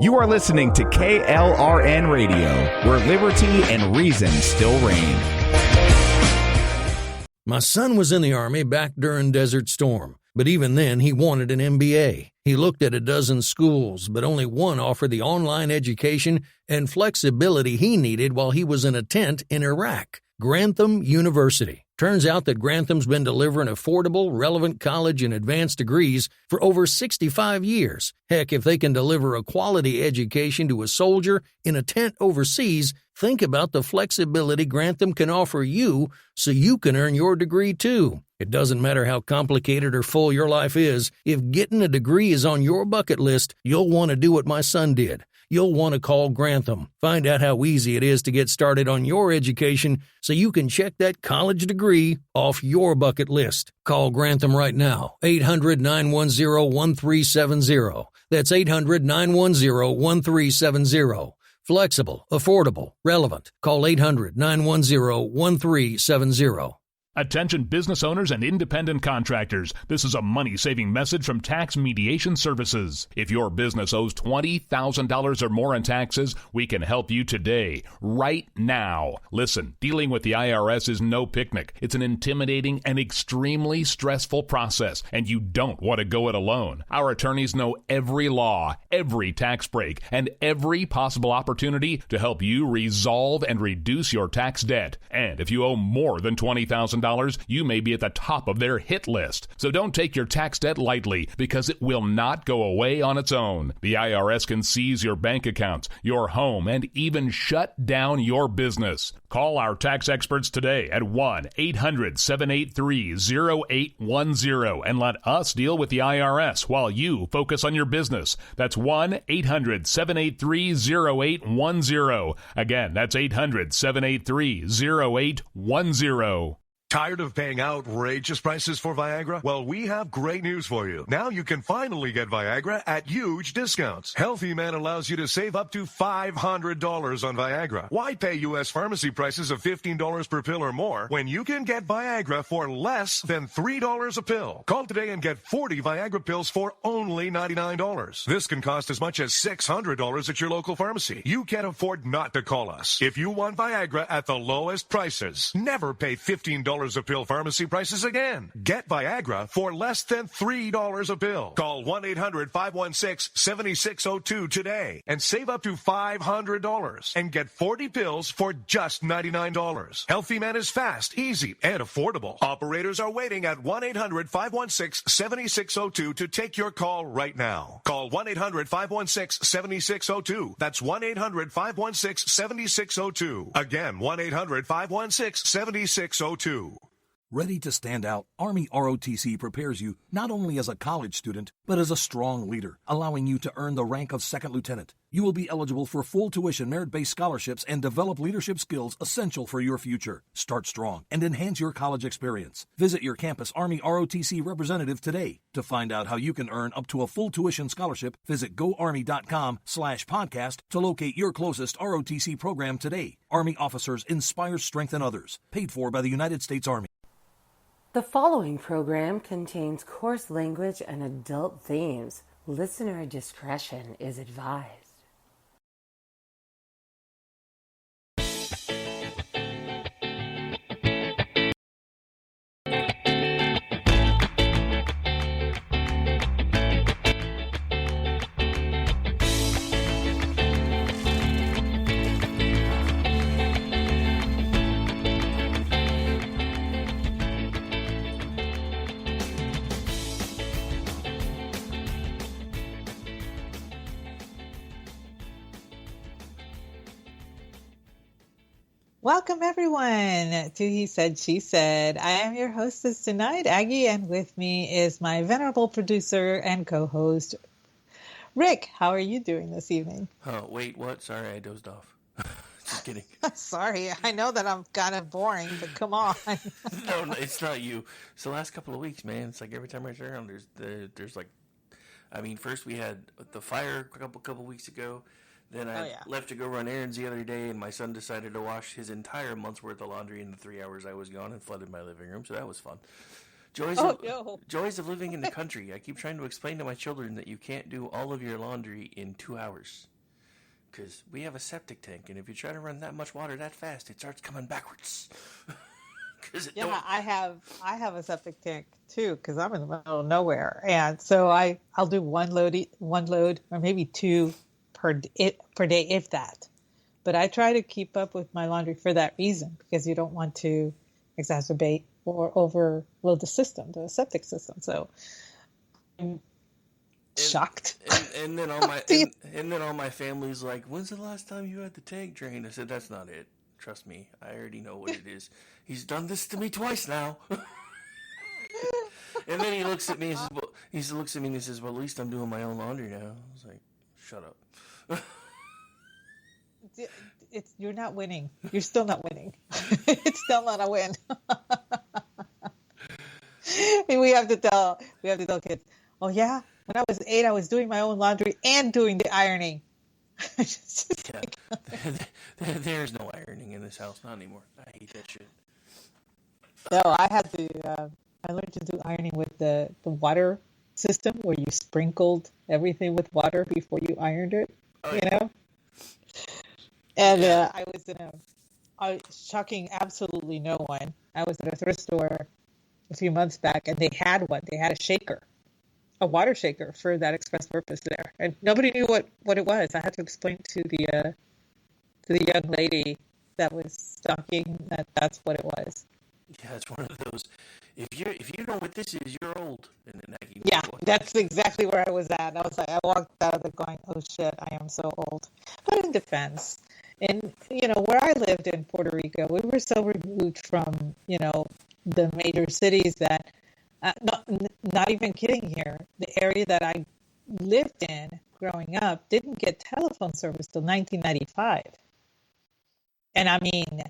You are listening to KLRN Radio, where liberty and reason still reign. My son was in the Army back during Desert Storm, but even then he wanted an MBA. He looked at a dozen schools, but only one offered the online education and flexibility he needed while he was in a tent in Iraq. Grantham University. Turns out that Grantham's been delivering affordable, relevant college and advanced degrees for over 65 years. Heck, if they can deliver a quality education to a soldier in a tent overseas, think about the flexibility Grantham can offer you so you can earn your degree too. It doesn't matter how complicated or full your life is, if getting a degree is on your bucket list, you'll want to do what my son did. You'll want to call Grantham. Find out how easy it is to get started on your education so you can check that college degree off your bucket list. Call Grantham right now, 800-910-1370. That's 800-910-1370. Flexible, affordable, relevant. Call 800-910-1370. Attention business owners and independent contractors. This is a money-saving message from Tax Mediation Services. If your business owes $20,000 or more in taxes, we can help you today, right now. Listen, dealing with the IRS is no picnic. It's an intimidating and extremely stressful process, and you don't want to go it alone. Our attorneys know every law, every tax break, and every possible opportunity to help you resolve and reduce your tax debt. And if you owe more than $20,000, you may be at the top of their hit list. So don't take your tax debt lightly, because it will not go away on its own. The IRS can seize your bank accounts, your home, and even shut down your business. Call our tax experts today at 1-800-783-0810 and let us deal with the IRS while you focus on your business. That's 1-800-783-0810. Again, that's 800-783-0810. Tired of paying outrageous prices for Viagra? Well, we have great news for you. Now you can finally get Viagra at huge discounts. Healthy Man allows you to save up to $500 on Viagra. Why pay U.S. pharmacy prices of $15 per pill or more when you can get Viagra for less than $3 a pill? Call today and get 40 Viagra pills for only $99. This can cost as much as $600 at your local pharmacy. You can't afford not to call us. If you want Viagra at the lowest prices, never pay $15 a pill pharmacy prices again. Get Viagra for less than $3 a pill. Call 1-800-516-7602 today and save up to $500 and get 40 pills for just $99. Healthy Man is fast, easy, and affordable. Operators are waiting at 1-800-516-7602 to take your call right now. Call 1-800-516-7602. That's 1-800-516-7602. Again, 1-800-516-7602. Ready to stand out, Army ROTC prepares you not only as a college student, but as a strong leader, allowing you to earn the rank of second lieutenant. You will be eligible for full tuition merit-based scholarships and develop leadership skills essential for your future. Start strong and enhance your college experience. Visit your campus Army ROTC representative today. To find out how you can earn up to a full tuition scholarship, visit goarmy.com/podcast to locate your closest ROTC program today. Army officers inspire, strengthen others. Paid for by the United States Army. The following program contains coarse language and adult themes. Listener discretion is advised. Welcome, everyone, to He Said, She Said. I am your hostess tonight, Aggie, and with me is my venerable producer and co-host, Rick. How are you doing this evening? Oh, wait, what? Sorry, I dozed off. Just kidding. Sorry, I know that I'm kind of boring, but come on. No, it's not you. It's the last couple of weeks, man. It's like every time I turn around, there's like, I mean, first we had the fire a couple weeks ago. Then I left to go run errands the other day, and my son decided to wash his entire month's worth of laundry in the 3 hours I was gone and flooded my living room, so that was fun. Joys of living in the country. I keep trying to explain to my children that you can't do all of your laundry in 2 hours. Because we have a septic tank, and if you try to run that much water that fast, it starts coming backwards. I have a septic tank too, because I'm in the middle of nowhere, and so I'll do one load, or maybe two per day, if that. But I try to keep up with my laundry for that reason, because you don't want to exacerbate or overload the septic system. So I'm shocked. And then all my family's like, "When's the last time you had the tank drained?" I said, "That's not it. Trust me, I already know what it is. He's done this to me twice now." And then he looks at me and says, "Well, at least I'm doing my own laundry now." I was like, "Shut up." You're not winning. You're still not winning. It's still not a win. We have to tell kids, "Oh yeah, when I was 8, I was doing my own laundry and doing the ironing." There's no ironing in this house, not anymore. I hate that shit. No, I learned to do ironing with the water system, where you sprinkled everything with water before you ironed it. You know. And I was shocking absolutely no one. I was at a thrift store a few months back, and they had one. They had a water shaker for that express purpose there, and nobody knew what it was. I had to explain to the young lady that was stocking that's what it was. Yeah, it's one of those. If you know what this is, you're old. And then that's exactly where I was at. I walked out of it going, "Oh shit, I am so old." But in defense, and where I lived in Puerto Rico, we were so removed from the major cities that not even kidding here, the area that I lived in growing up didn't get telephone service till 1995. And I mean,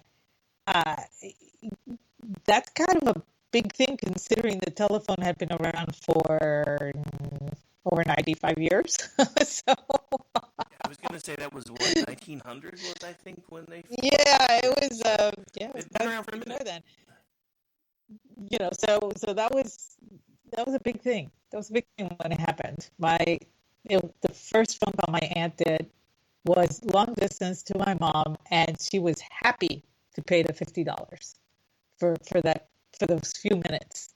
that's kind of a big thing, considering the telephone had been around for over 95 years. So I was going to say that was 1900 was, I think, when they... Yeah, it was, it was been around for a minute. More than. So that was a big thing. That was a big thing when it happened. The first phone call my aunt did was long distance to my mom, and she was happy to pay the $50 for those few minutes.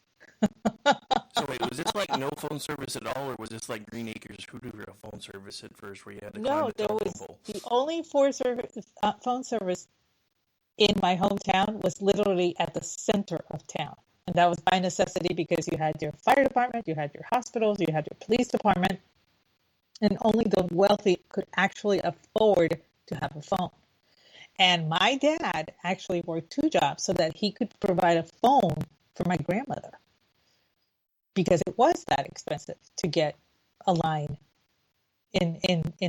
So wait, was this like no phone service at all, or was this like Green Acres Hooters phone service at first, where you had to climb the telephone pole? The only phone service in my hometown was literally at the center of town. And that was by necessity, because you had your fire department, you had your hospitals, you had your police department, and only the wealthy could actually afford to have a phone. And my dad actually worked 2 jobs so that he could provide a phone for my grandmother, because it was that expensive to get a line in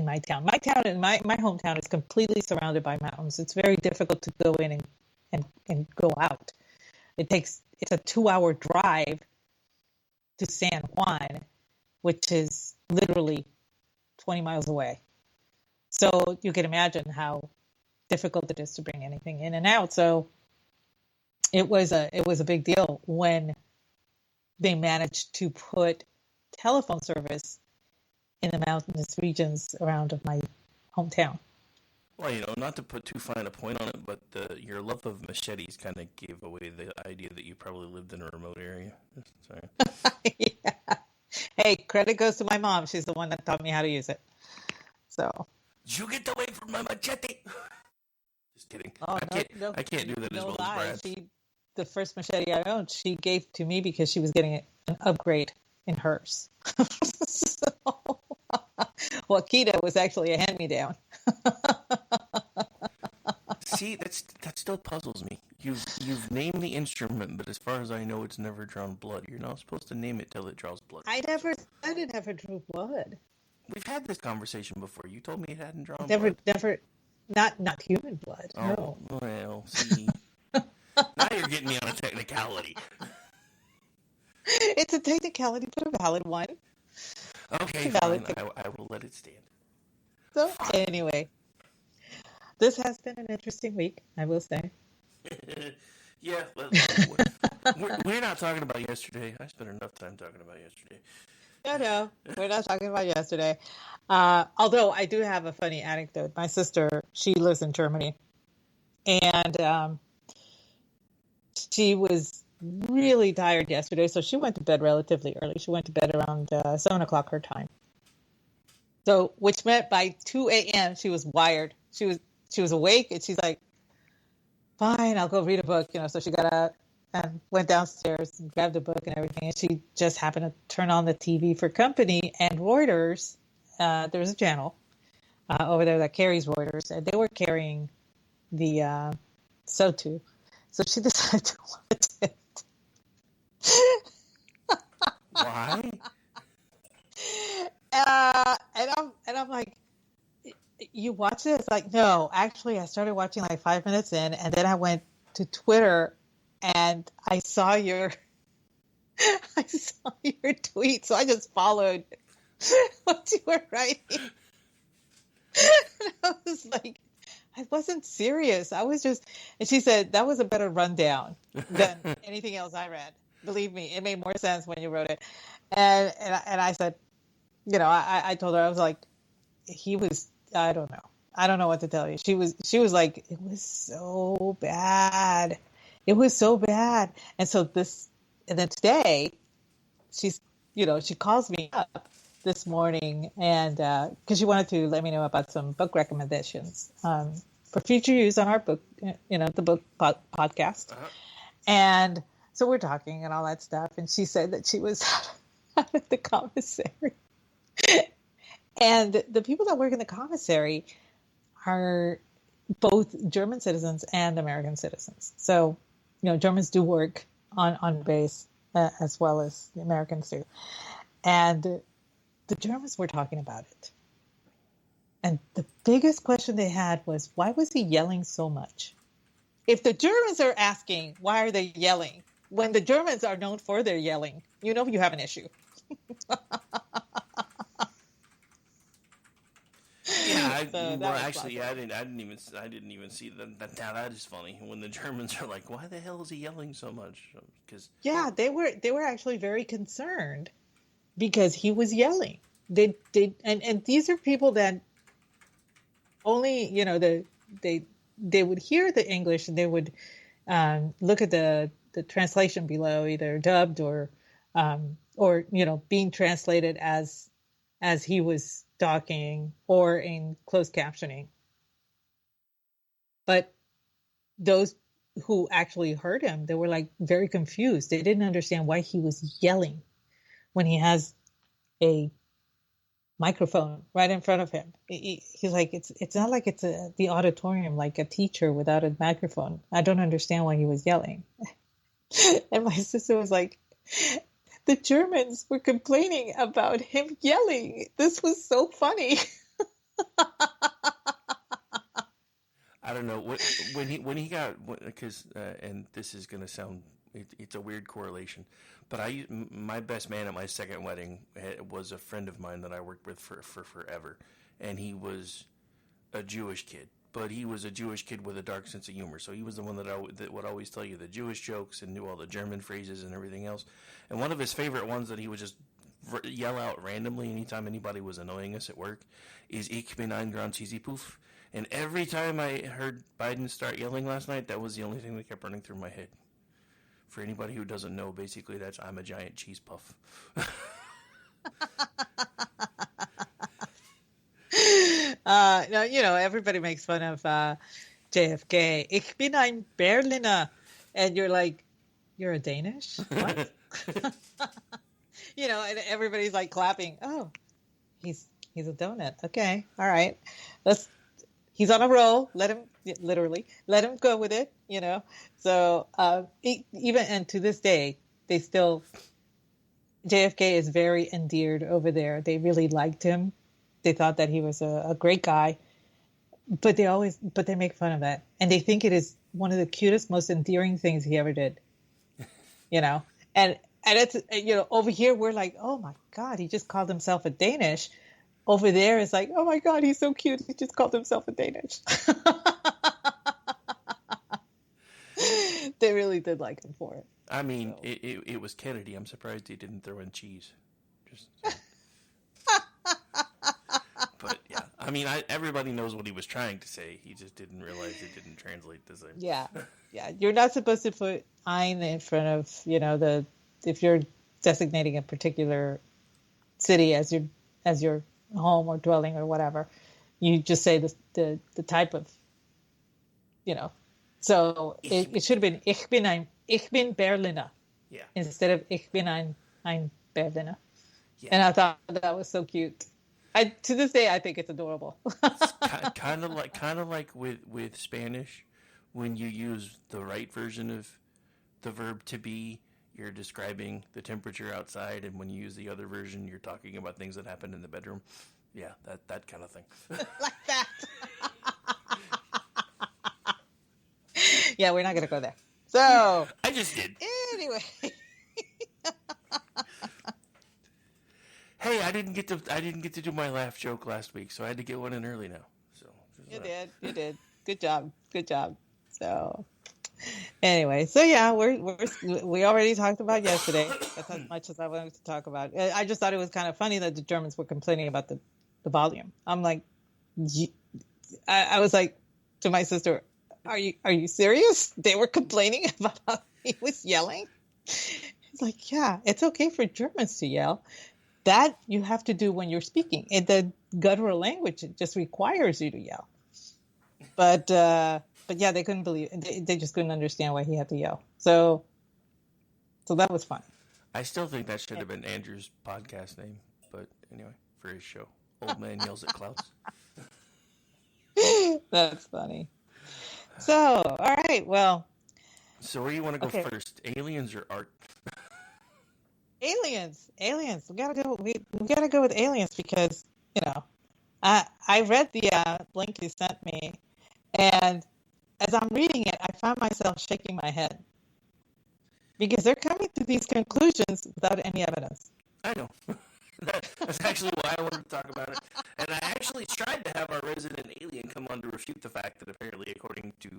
my town. My town and my hometown is completely surrounded by mountains. It's very difficult to go in and go out. It's a 2-hour drive to San Juan, which is literally 20 miles away. So you can imagine how difficult it is to bring anything in and out. So it was a big deal when they managed to put telephone service in the mountainous regions around my hometown. Well, not to put too fine a point on it, but your love of machetes kind of gave away the idea that you probably lived in a remote area. Sorry. Yeah. Hey, credit goes to my mom. She's the one that taught me how to use it. So. You get away from my machete. Just kidding. Oh, I can't do that as well as Brad. The first machete I owned, she gave to me because she was getting an upgrade in hers. So, Wakita was actually a hand-me-down. See, that still puzzles me. You've named the instrument, but as far as I know, it's never drawn blood. You're not supposed to name it till it draws blood. I never drew blood. We've had this conversation before. You told me it hadn't drawn blood. Never, not human blood. Oh, no. Well, see. Now you're getting me on a technicality. It's a technicality, but a valid one. Okay, fine. I will let it stand. So, anyway, this has been an interesting week, I will say. Yeah, we're not talking about yesterday. I spent enough time talking about yesterday. No, we're not talking about yesterday. Although I do have a funny anecdote. My sister, she lives in Germany, and she was really tired yesterday, so she went to bed relatively early. She went to bed around 7 o'clock her time. So, which meant by 2 a.m. she was wired. She was awake, and she's like, "Fine, I'll go read a book." So she got up and went downstairs and grabbed a book and everything. And she just happened to turn on the TV for company, and Reuters. There's a channel over there that carries Reuters, and they were carrying the SOTU. So she decided to watch it. Why? And I'm like, you watch it? It's like, no, actually, I started watching like 5 minutes in, and then I went to Twitter, and I saw your tweet, so I just followed what you were writing. And I was like, I wasn't serious. I was just, and she said that was a better rundown than anything else I read. Believe me, it made more sense when you wrote it. And I said, I told her, I was like, I don't know what to tell you. She was like, it was so bad. It was so bad. And then today she calls me up this morning, and because she wanted to let me know about some book recommendations for future use on our book, the book podcast. Uh-huh. And so we're talking and all that stuff. And she said that she was out at the commissary. And the people that work in the commissary are both German citizens and American citizens. So, Germans do work on base as well as the Americans do. And the Germans were talking about it. And the biggest question they had was, why was he yelling so much? If the Germans are asking, why are they yelling? When the Germans are known for their yelling, you have an issue. Yeah, I didn't even see that. Now that is funny. When the Germans are like, "Why the hell is he yelling so much?" Because they were actually very concerned because he was yelling. And these are people that only they would hear the English and they would look at the translation below, either dubbed or being translated as he was talking or in closed captioning. But those who actually heard him, they were like very confused. They didn't understand why he was yelling when he has a microphone right in front of him. He's like, it's not like it's the auditorium, like a teacher without a microphone. I don't understand why he was yelling. And my sister was like, the Germans were complaining about him yelling. This was so funny. I don't know when he got, because and this is gonna sound, it's a weird correlation, but my best man at my second wedding was a friend of mine that I worked with for forever, and he was a Jewish kid. But he was a Jewish kid with a dark sense of humor. So he was the one that would always tell you the Jewish jokes and knew all the German phrases and everything else. And one of his favorite ones that he would just yell out randomly anytime anybody was annoying us at work is "Ich bin ein Grand Cheesy Poof." And every time I heard Biden start yelling last night, that was the only thing that kept running through my head. For anybody who doesn't know, basically that's "I'm a giant cheese puff." No, everybody makes fun of JFK. Ich bin ein Berliner. And you're like, you're a Danish? What? And everybody's like clapping. Oh, he's a donut. Okay. All right. He's on a roll. Let him go with it, So even, and to this day, JFK is very endeared over there. They really liked him. They thought that he was a great guy, but they make fun of that. And they think it is one of the cutest, most endearing things he ever did, and it's, over here, we're like, oh my God, he just called himself a Danish. Over there, it's like, oh my God, he's so cute. He just called himself a Danish. They really did like him for it. I mean, so. It was Kennedy. I'm surprised he didn't throw in cheese. Just. But yeah, I mean, everybody knows what he was trying to say. He just didn't realize it didn't translate the same. Yeah. You're not supposed to put ein in front of, if you're designating a particular city as your home or dwelling or whatever. You just say the type of, So it should have been ich bin Berliner. Yeah. Instead of ich bin ein Berliner. Yeah. And I thought that was so cute. To this day, I think it's adorable. kind of like with Spanish, when you use the right version of the verb to be, you're describing the temperature outside, and when you use the other version, you're talking about things that happened in the bedroom. Yeah, that kind of thing. Like that. Yeah, we're not gonna go there. So I just did. Anyway. Hey, I didn't get to do my laugh joke last week, so I had to get one in early now. So you did. Good job. So anyway, so yeah, we already talked about yesterday. That's as much as I wanted to talk about. I just thought it was kind of funny that the Germans were complaining about the volume. I'm like, I was like to my sister, are you serious? They were complaining about how he was yelling. It's like, yeah, it's okay for Germans to yell. That you have to do when you're speaking. In the guttural language, it just requires you to yell. But yeah, they couldn't believe it. They just couldn't understand why he had to yell. So that was fun. I still think that should have been Andrew's podcast name. But anyway, for his show, Old Man Yells at Clouds. That's funny. So, all right, well. So where do you want to go first? Aliens or art? Aliens. We gotta go with aliens because I read the link you sent me, and as I'm reading it, I found myself shaking my head because they're coming to these conclusions without any evidence. I know. That's actually why I wanted to talk about it, and I actually tried to have our resident alien come on to refute the fact that apparently, according to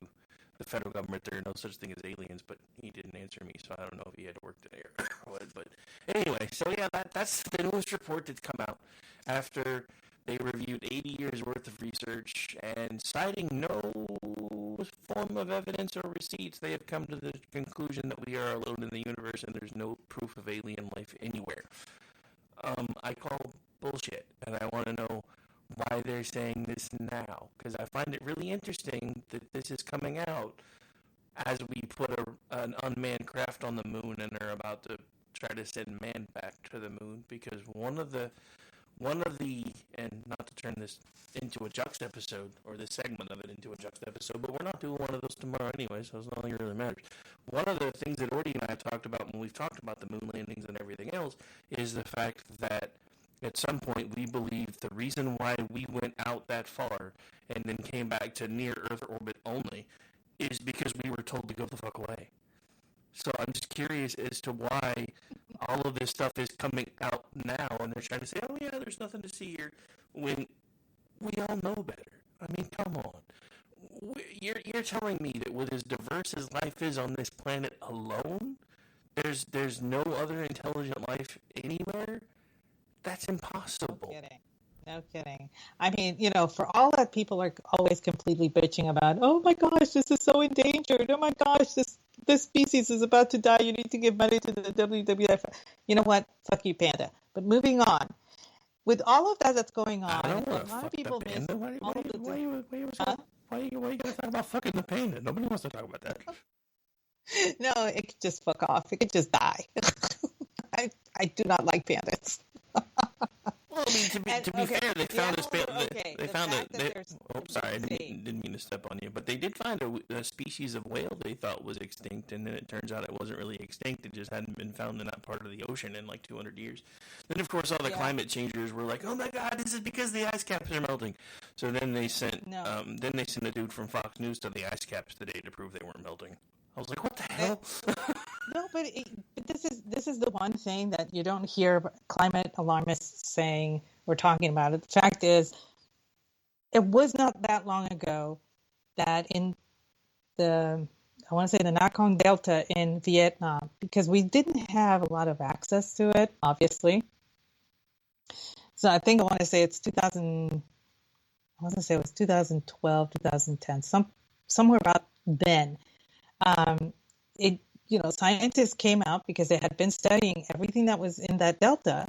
the federal government, there are no such thing as aliens, but he didn't answer me, so I don't know if he had to work today or what. But anyway, so yeah, that's the newest report that's come out after they reviewed 80 years worth of research, and citing no form of evidence or receipts, they have come to the conclusion that we are alone in the universe and there's no proof of alien life anywhere. I call bullshit, and I want to know why they're saying this now, because I find it really interesting that this is coming out as we put an unmanned craft on the moon and are about to try to send man back to the moon, because one of the, and not to turn this into a juxtaposode, or this segment of it into a juxtaposode, but we're not doing one of those tomorrow anyway, so it's not like it really matters. One of the things that Ordy and I have talked about when we've talked about the moon landings and everything else is the fact that at some point we believe the reason why we went out that far and then came back to near Earth orbit only is because we were told to go the fuck away. So I'm just curious as to why all of this stuff is coming out now, and they're trying to say, oh yeah, there's nothing to see here, when we all know better. I mean, come on. You're telling me that with as diverse as life is on this planet alone, there's no other intelligent life anywhere? That's impossible. No kidding. I mean, for all that people are always completely bitching about, oh my gosh, this is so endangered. Oh my gosh, this species is about to die. You need to give money to the WWF. You know what? Fuck you, Panda. But moving on. With all of that that's going on, a lot of people miss all of the... Why are you going to talk about fucking the panda? Nobody wants to talk about that. No, it could just fuck off. It could just die. I do not like pandas. Well, I mean, to be fair, they found I didn't mean to step on you, but they did find a species of whale they thought was extinct, and then it turns out it wasn't really extinct. It just hadn't been found in that part of the ocean in like 200 years. Then, of course, all the climate changers were like, "Oh my God, this is because the ice caps are melting." So then they sent a dude from Fox News to the ice caps today to prove they weren't melting. I was like, what the hell? No, but this is the one thing that you don't hear climate alarmists saying or talking about it. The fact is, it was not that long ago that in the I want to say the Nakong Delta in Vietnam, because we didn't have a lot of access to it, obviously. So I think I want to say it's 2000. I want to say it was 2012, 2010, somewhere about then. Scientists came out because they had been studying everything that was in that delta,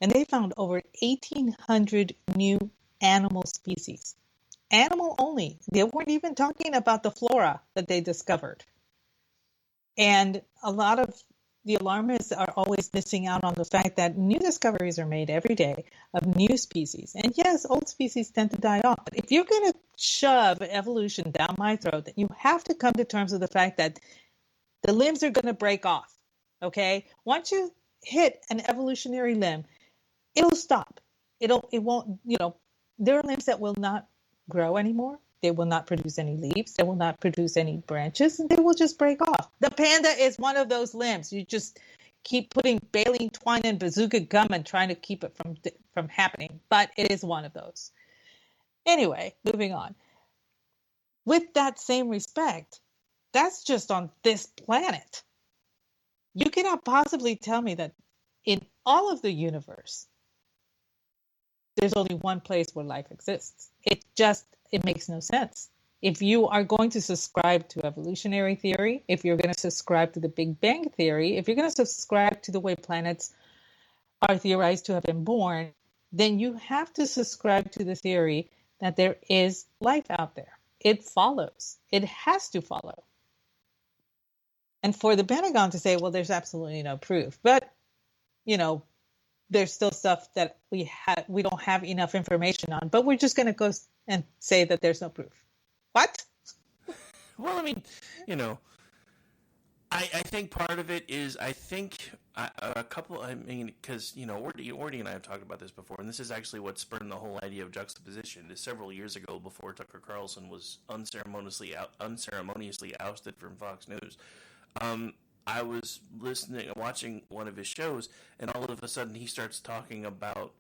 and they found over 1,800 new animal species. Animal only. They weren't even talking about the flora that they discovered. And a lot of the alarmists are always missing out on the fact that new discoveries are made every day of new species. And yes, old species tend to die off. But if you're going to shove evolution down my throat, then you have to come to terms with the fact that the limbs are going to break off. Okay? Once you hit an evolutionary limb, it'll stop. It won't, there are limbs that will not grow anymore. They will not produce any leaves. They will not produce any branches, and they will just break off. The panda is one of those limbs. You just keep putting baleen twine and bazooka gum and trying to keep it from happening, but it is one of those. Anyway, moving on. With that same respect, that's just on this planet. You cannot possibly tell me that in all of the universe, there's only one place where life exists. It makes no sense. If you are going to subscribe to evolutionary theory, if you're going to subscribe to the Big Bang theory, if you're going to subscribe to the way planets are theorized to have been born, then you have to subscribe to the theory that there is life out there. It follows. It has to follow. And for the Pentagon to say, well, there's absolutely no proof, but, there's still stuff that we don't have enough information on, but we're just going to go and say that there's no proof. What? Well, I mean, I think part of it is, because, Ordy and I have talked about this before, and this is actually what spurred the whole idea of juxtaposition. Is several years ago, before Tucker Carlson was unceremoniously ousted from Fox News, I was watching one of his shows, and all of a sudden he starts talking about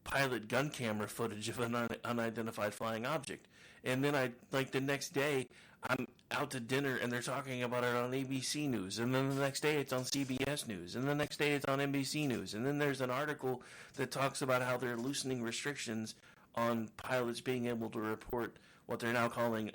pilot gun camera footage of an unidentified flying object. And then the next day, I'm out to dinner, and they're talking about it on ABC News. And then the next day, it's on CBS News. And the next day, it's on NBC News. And then there's an article that talks about how they're loosening restrictions on pilots being able to report what they're now calling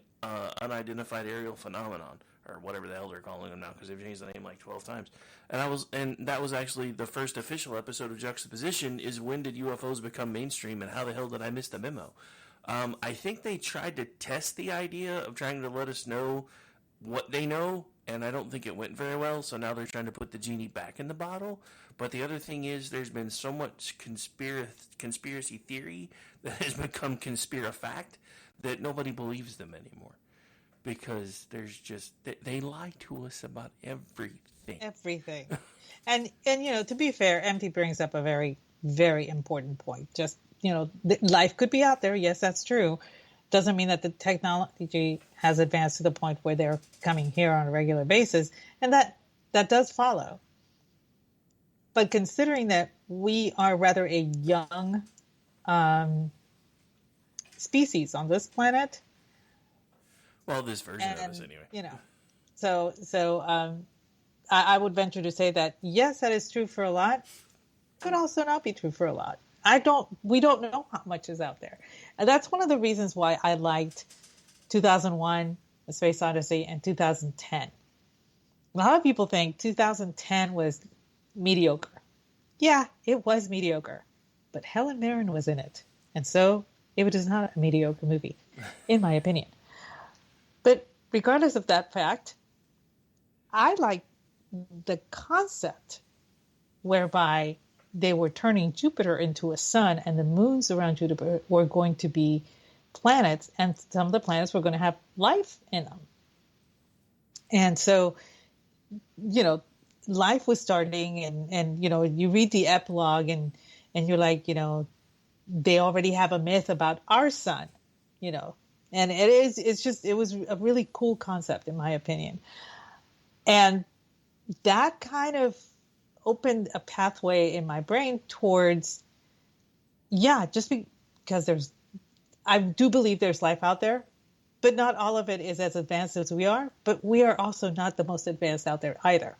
unidentified aerial phenomenon, or whatever the hell they're calling them now, because they've changed the name like 12 times. And that was actually the first official episode of Juxtaposition, is when did UFOs become mainstream, and how the hell did I miss the memo? I think they tried to test the idea of trying to let us know what they know, and I don't think it went very well, so now they're trying to put the genie back in the bottle. But the other thing is, there's been so much conspiracy theory that has become conspirafact that nobody believes them anymore. Because they lie to us about everything. Everything. And to be fair, MT brings up a very, very important point. Just, life could be out there. Yes, that's true. Doesn't mean that the technology has advanced to the point where they're coming here on a regular basis. And that does follow. But considering that we are rather a young species on this planet, well, this version of us, anyway. I would venture to say that, yes, that is true for a lot, could also not be true for a lot. We don't know how much is out there. And that's one of the reasons why I liked 2001, A Space Odyssey, and 2010. A lot of people think 2010 was mediocre. Yeah, it was mediocre. But Helen Mirren was in it. And so it was not a mediocre movie, in my opinion. But regardless of that fact, I like the concept whereby they were turning Jupiter into a sun, and the moons around Jupiter were going to be planets, and some of the planets were going to have life in them. And so, life was starting, and you read the epilogue, and you're like, they already have a myth about our sun, And it was a really cool concept, in my opinion. And that kind of opened a pathway in my brain towards, just because I do believe there's life out there. but not all of it is as advanced as we are, but we are also not the most advanced out there either.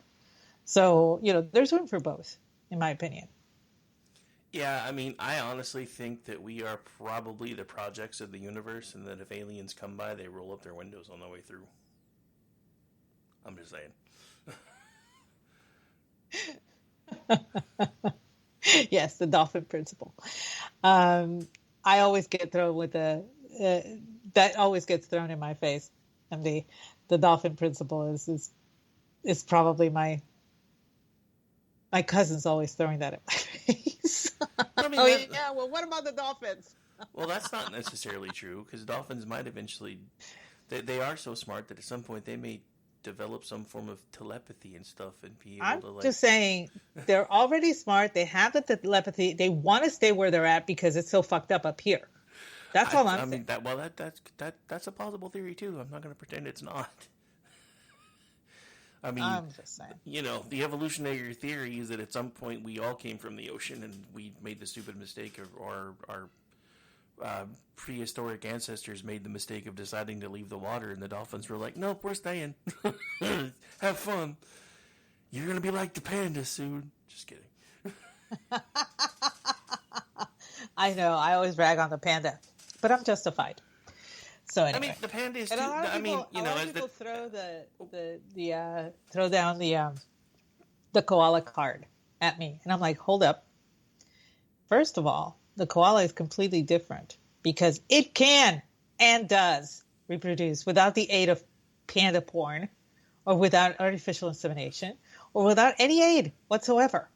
So, there's room for both, in my opinion. Yeah, I mean, I honestly think that we are probably the projects of the universe, and that if aliens come by, they roll up their windows on their way through. I'm just saying. Yes, the dolphin principle. I always get thrown with that always gets thrown in my face, and the dolphin principle is probably my cousin's always throwing that at my face. I mean, well, what about the dolphins? Well, that's not necessarily true, because dolphins might eventually, they are so smart that at some point they may develop some form of telepathy and stuff and be able to, I'm just saying, they're already smart. They have the telepathy. They want to stay where they're at because it's so fucked up here. That's all I'm saying. I mean, that's a plausible theory too. I'm not going to pretend it's not. I mean, I'm just saying. The evolutionary theory is that at some point we all came from the ocean and we made the stupid mistake of, or our prehistoric ancestors made the mistake of deciding to leave the water, and the dolphins were like, nope, we're staying. Have fun. You're going to be like the pandas soon. Just kidding. I know. I always rag on the panda, but I'm justified. So anyway, I mean, the panda is too. A lot of people throw down the koala card at me, and I'm like, hold up. First of all, the koala is completely different because it can and does reproduce without the aid of panda porn, or without artificial insemination, or without any aid whatsoever.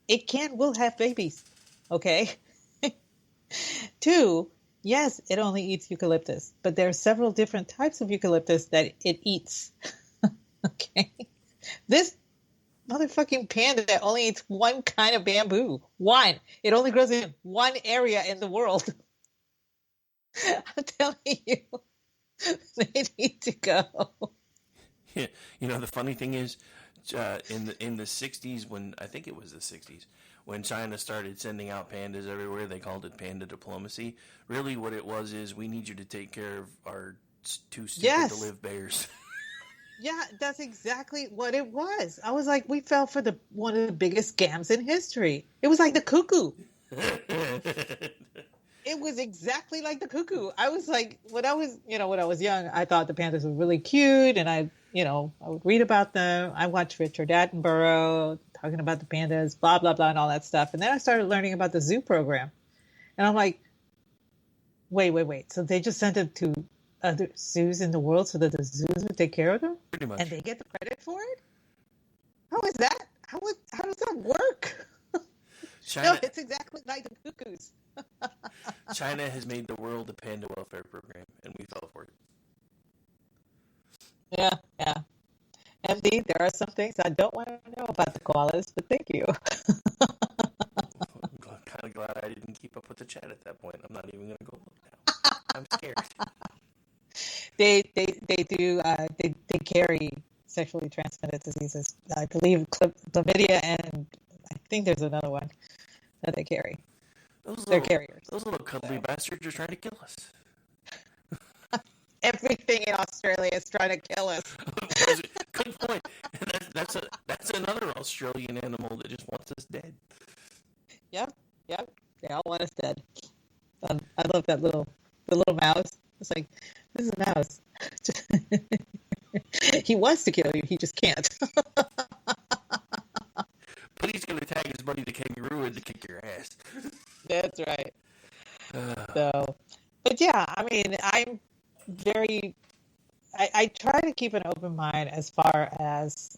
It will have babies. Okay. 2. Yes, it only eats eucalyptus, but there are several different types of eucalyptus that it eats. Okay. This motherfucking panda only eats one kind of bamboo. One. It only grows in one area in the world. I'm telling you, they need to go. Yeah. The funny thing is, in the 60s, when I think it was the 60s, when China started sending out pandas everywhere, they called it panda diplomacy. Really what it was is, we need you to take care of our too stupid to live bears. Yeah, that's exactly what it was. I was like, we fell for one of the biggest scams in history. It was like the cuckoo. It was exactly like the cuckoo. I was like, when I was young, I thought the pandas were really cute, and I would read about them. I watched Richard Attenborough talking about the pandas, blah, blah, blah, and all that stuff. And then I started learning about the zoo program. And I'm like, wait. So they just sent them to other zoos in the world so that the zoos would take care of them? Pretty much. And they get the credit for it? How is that? How does that work? China, no, it's exactly like the cuckoos. China has made the world a panda welfare program, and we fell for it. Yeah. MD, there are some things I don't want to know about the koalas, but thank you. I'm kind of glad I didn't keep up with the chat at that point. I'm not even going to go look now. I'm scared. They do they carry sexually transmitted diseases. I believe chlamydia, and I think there's another one that they carry. They're carriers. Those little cuddly bastards are trying to kill us. Everything in Australia is trying to kill us. Good point. That's another Australian animal that just wants us dead. Yep. They all want us dead. I love the little mouse. It's like, this is a mouse. He wants to kill you. He just can't. But he's going to tag his buddy the kangaroo in to kick your ass. That's right. But yeah, I mean, I'm very. I try to keep an open mind as far as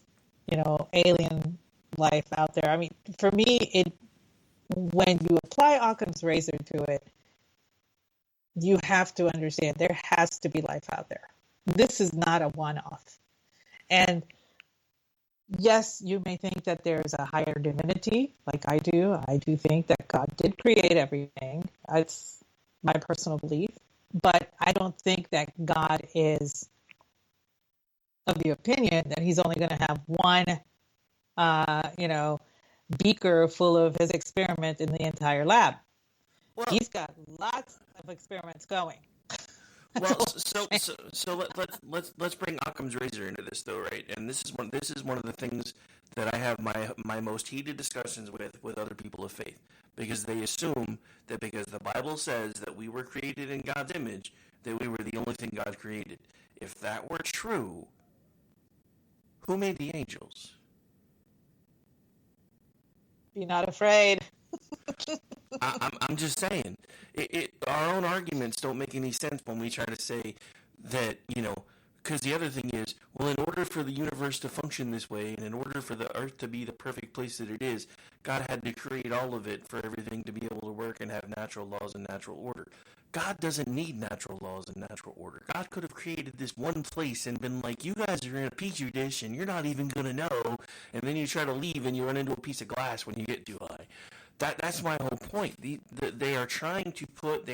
alien life out there. I mean, for me, when you apply Occam's razor to it, you have to understand there has to be life out there. This is not a one-off. And yes, you may think that there's a higher divinity, like I do. I do think that God did create everything. That's my personal belief. But I don't think that God is of the opinion that he's only going to have one, beaker full of his experiment in the entire lab. Well, he's got lots of experiments going. Well, let's bring Occam's razor into this though, right? And this is one of the things that I have my most heated discussions with other people of faith, because they assume that because the Bible says that we were created in God's image, that we were the only thing God created. If that were true, who made the angels? Be not afraid. I'm just saying, our own arguments don't make any sense when we try to say that, because the other thing is, well, in order for the universe to function this way, and in order for the earth to be the perfect place that it is, God had to create all of it for everything to be able to work and have natural laws and natural order. God doesn't need natural laws and natural order. God could have created this one place and been like, you guys are in a petri dish and you're not even going to know, and then you try to leave and you run into a piece of glass when you get too high. That's my whole point. They are trying to put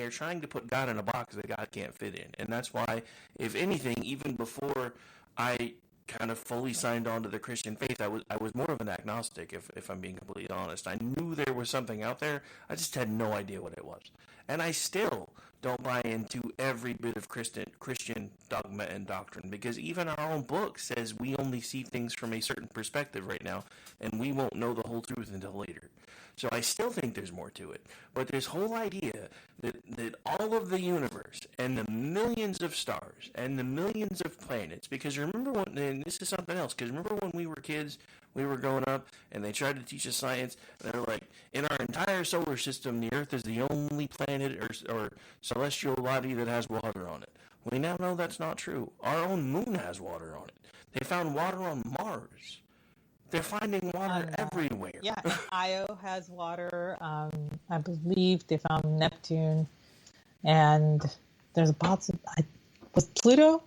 God in a box that God can't fit in, and that's why, if anything, even before I kind of fully signed on to the Christian faith, I was more of an agnostic, if I'm being completely honest. I knew there was something out there. I just had no idea what it was, and I still don't buy into every bit of Christian dogma and doctrine, because even our own book says we only see things from a certain perspective right now, and we won't know the whole truth until later. So I still think there's more to it. But this whole idea that all of the universe and the millions of stars and the millions of planets, because remember when, and this is something else, because remember when we were kids, we were growing up, and they tried to teach us science, and they're like, in our entire solar system, the Earth is the only planet or celestial body that has water on it. We now know that's not true. Our own moon has water on it. They found water on Mars. They're finding water everywhere. Yeah, Io has water. I believe they found Neptune, and there's a possible. Was Pluto?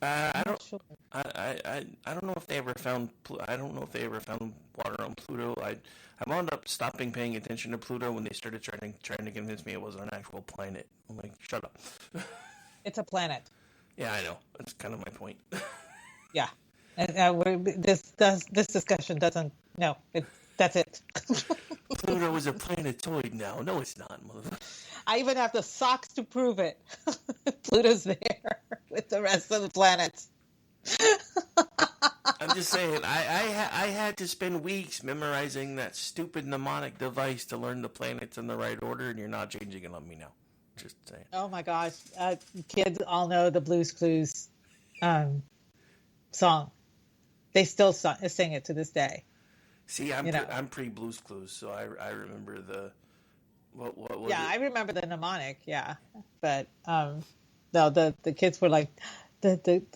I don't know if they ever found. I don't know if they ever found water on Pluto. I wound up stopping paying attention to Pluto when they started trying to convince me it was an actual planet. I'm like, shut up. It's a planet. Yeah, I know. That's kind of my point. Yeah. And this discussion doesn't. No, that's it. Pluto is a planetoid now. No, it's not, mother. I even have the socks to prove it. Pluto's there with the rest of the planets. I'm just saying, I had to spend weeks memorizing that stupid mnemonic device to learn the planets in the right order, and you're not changing it on me now. Just saying. Oh my gosh, kids all know the Blue's Clues song. They still sing it to this day. See, I'm pre Blue's Clues, so I remember the what was yeah, it? I remember the mnemonic, yeah, but no, the kids were like, the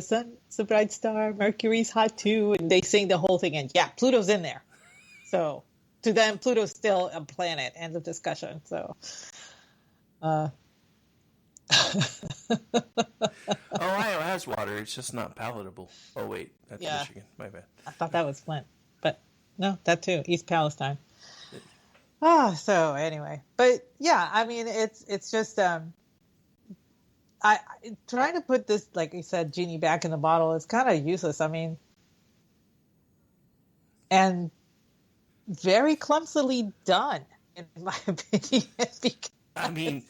sun's a bright star, Mercury's hot too, and they sing the whole thing, and yeah, Pluto's in there. So to them, Pluto's still a planet. End of discussion. So. Ohio has water. It's just not palatable. Oh wait, that's Michigan. My bad. I thought that was Flint, but no, that too. East Palestine. So anyway, but yeah, I mean, it's just I trying to put this, like you said, genie back in the bottle is kind of useless. I mean, and very clumsily done, in my opinion. I mean.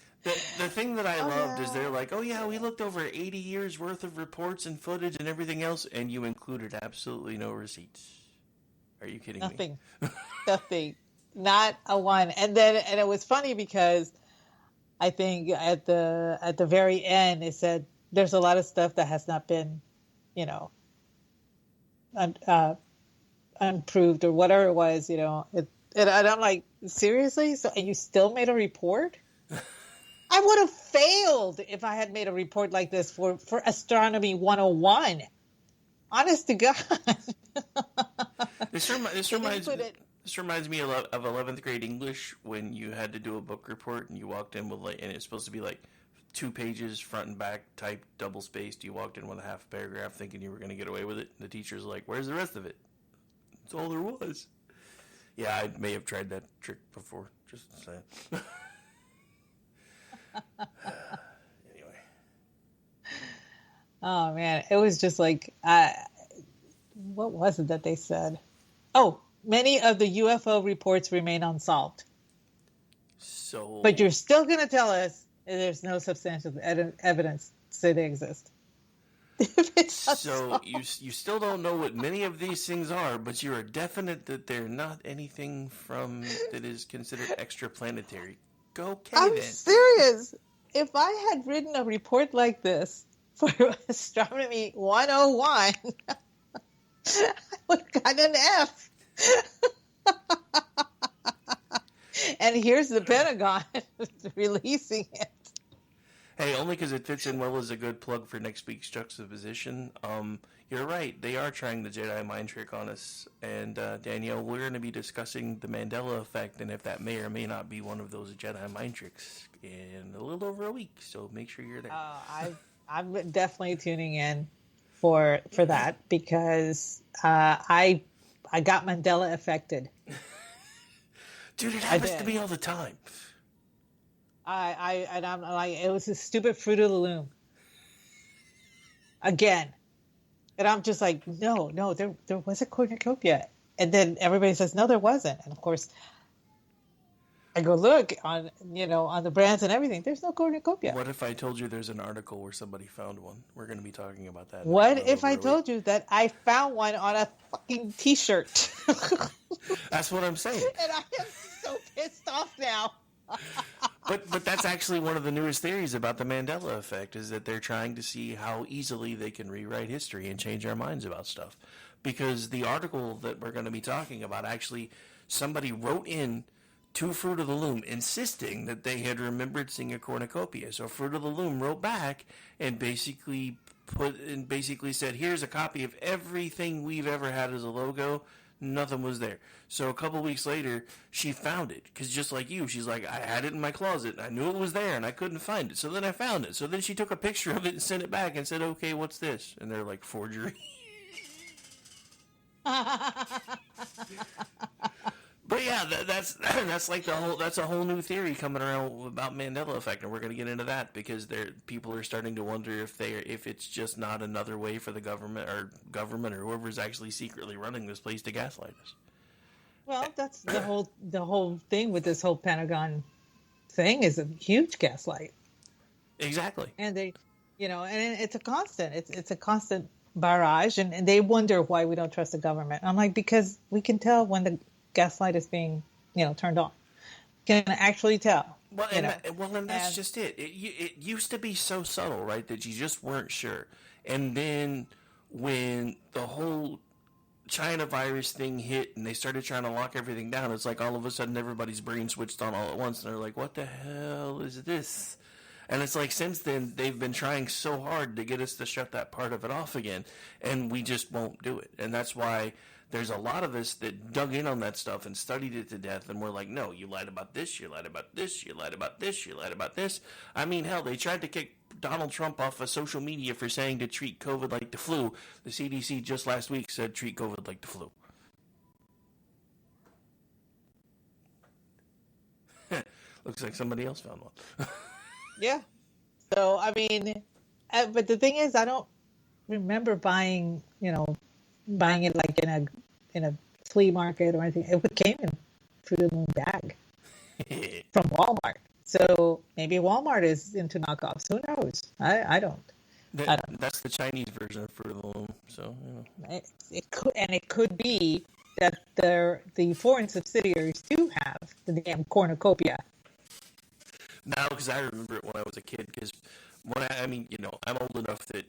The thing that I loved is they're like, oh yeah, we looked over 80 years worth of reports and footage and everything else, and you included absolutely no receipts. Are you kidding me? Nothing. Not a one. And it was funny because I think at the very end it said there's a lot of stuff that has not been, unproved or whatever it was, and I'm like, seriously? So, and you still made a report? I would have failed if I had made a report like this for Astronomy 101. Honest to God. This reminds me of 11th grade English when you had to do a book report and you walked in with and it's supposed to be 2 pages front and back typed double spaced. You walked in with a half paragraph thinking you were going to get away with it. The teacher's like, "Where's the rest of it?" That's all there was. Yeah, I may have tried that trick before. Just saying. Anyway. Oh man, it was just like, what was it that they said? Oh, many of the UFO reports remain unsolved. So, but you're still going to tell us There's no substantial evidence to say they exist. So you still don't know what many of these things are, but you are definite that they're not anything that is considered extraplanetary. Go, Kevin. I'm serious. If I had written a report like this for Astronomy 101, I would have gotten an F. And here's the Pentagon releasing it. Hey, only because it fits in well as a good plug for next week's juxtaposition. You're right. They are trying the Jedi mind trick on us. And Danielle, we're going to be discussing the Mandela effect and if that may or may not be one of those Jedi mind tricks in a little over a week. So make sure you're there. I'm definitely tuning in for that because I got Mandela affected. Dude, it happens to me all the time. I'm like, it was a stupid Fruit of the Loom. Again. And I'm just like, no, there was a cornucopia. And then everybody says, no, there wasn't. And of course, I go look on the brands and everything. There's no cornucopia. What if I told you there's an article where somebody found one? We're going to be talking about that. What if I told you that I found one on a fucking T-shirt? That's what I'm saying. And I am so pissed off now. But that's actually one of the newest theories about the Mandela effect is that they're trying to see how easily they can rewrite history and change our minds about stuff. Because the article that we're going to be talking about, actually, somebody wrote in to Fruit of the Loom insisting that they had remembered seeing a cornucopia. So Fruit of the Loom wrote back and basically said, here's a copy of everything we've ever had as a logo. Nothing was there. So a couple weeks later, she found it. Because just like you, she's like, I had it in my closet. I knew it was there, and I couldn't find it. So then I found it. So then she took a picture of it and sent it back and said, okay, what's this? And they're like, forgery. But yeah, that's like that's a whole new theory coming around about Mandela effect, and we're going to get into that because people are starting to wonder if it's just not another way for the government or whoever's actually secretly running this place to gaslight us. Well, that's the whole thing with this whole Pentagon thing is a huge gaslight. Exactly. And they, and it's a constant. It's a constant barrage, and they wonder why we don't trust the government. I'm like, because we can tell when the gaslight is being, turned on. Can actually tell. Well, and that's just it. It used to be so subtle, right, that you just weren't sure. And then when the whole China virus thing hit and they started trying to lock everything down, it's like all of a sudden everybody's brain switched on all at once, and they're like, what the hell is this? And it's like since then, they've been trying so hard to get us to shut that part of it off again, and we just won't do it. And that's why there's a lot of us that dug in on that stuff and studied it to death, and we're like, no, you lied about this, you lied about this, you lied about this, you lied about this. I mean, hell, they tried to kick Donald Trump off of social media for saying to treat COVID like the flu. The CDC just last week said treat COVID like the flu. Looks like somebody else found one. Yeah. So, I mean, but the thing is, I don't remember buying it like in a flea market or anything. It came in Fruit of the Loom bag from Walmart. So maybe Walmart is into knockoffs. Who knows? I don't. That's the Chinese version of Fruit of the Loom. So it could be that the foreign subsidiaries do have the damn cornucopia. No, because I remember it when I was a kid. Because I'm old enough that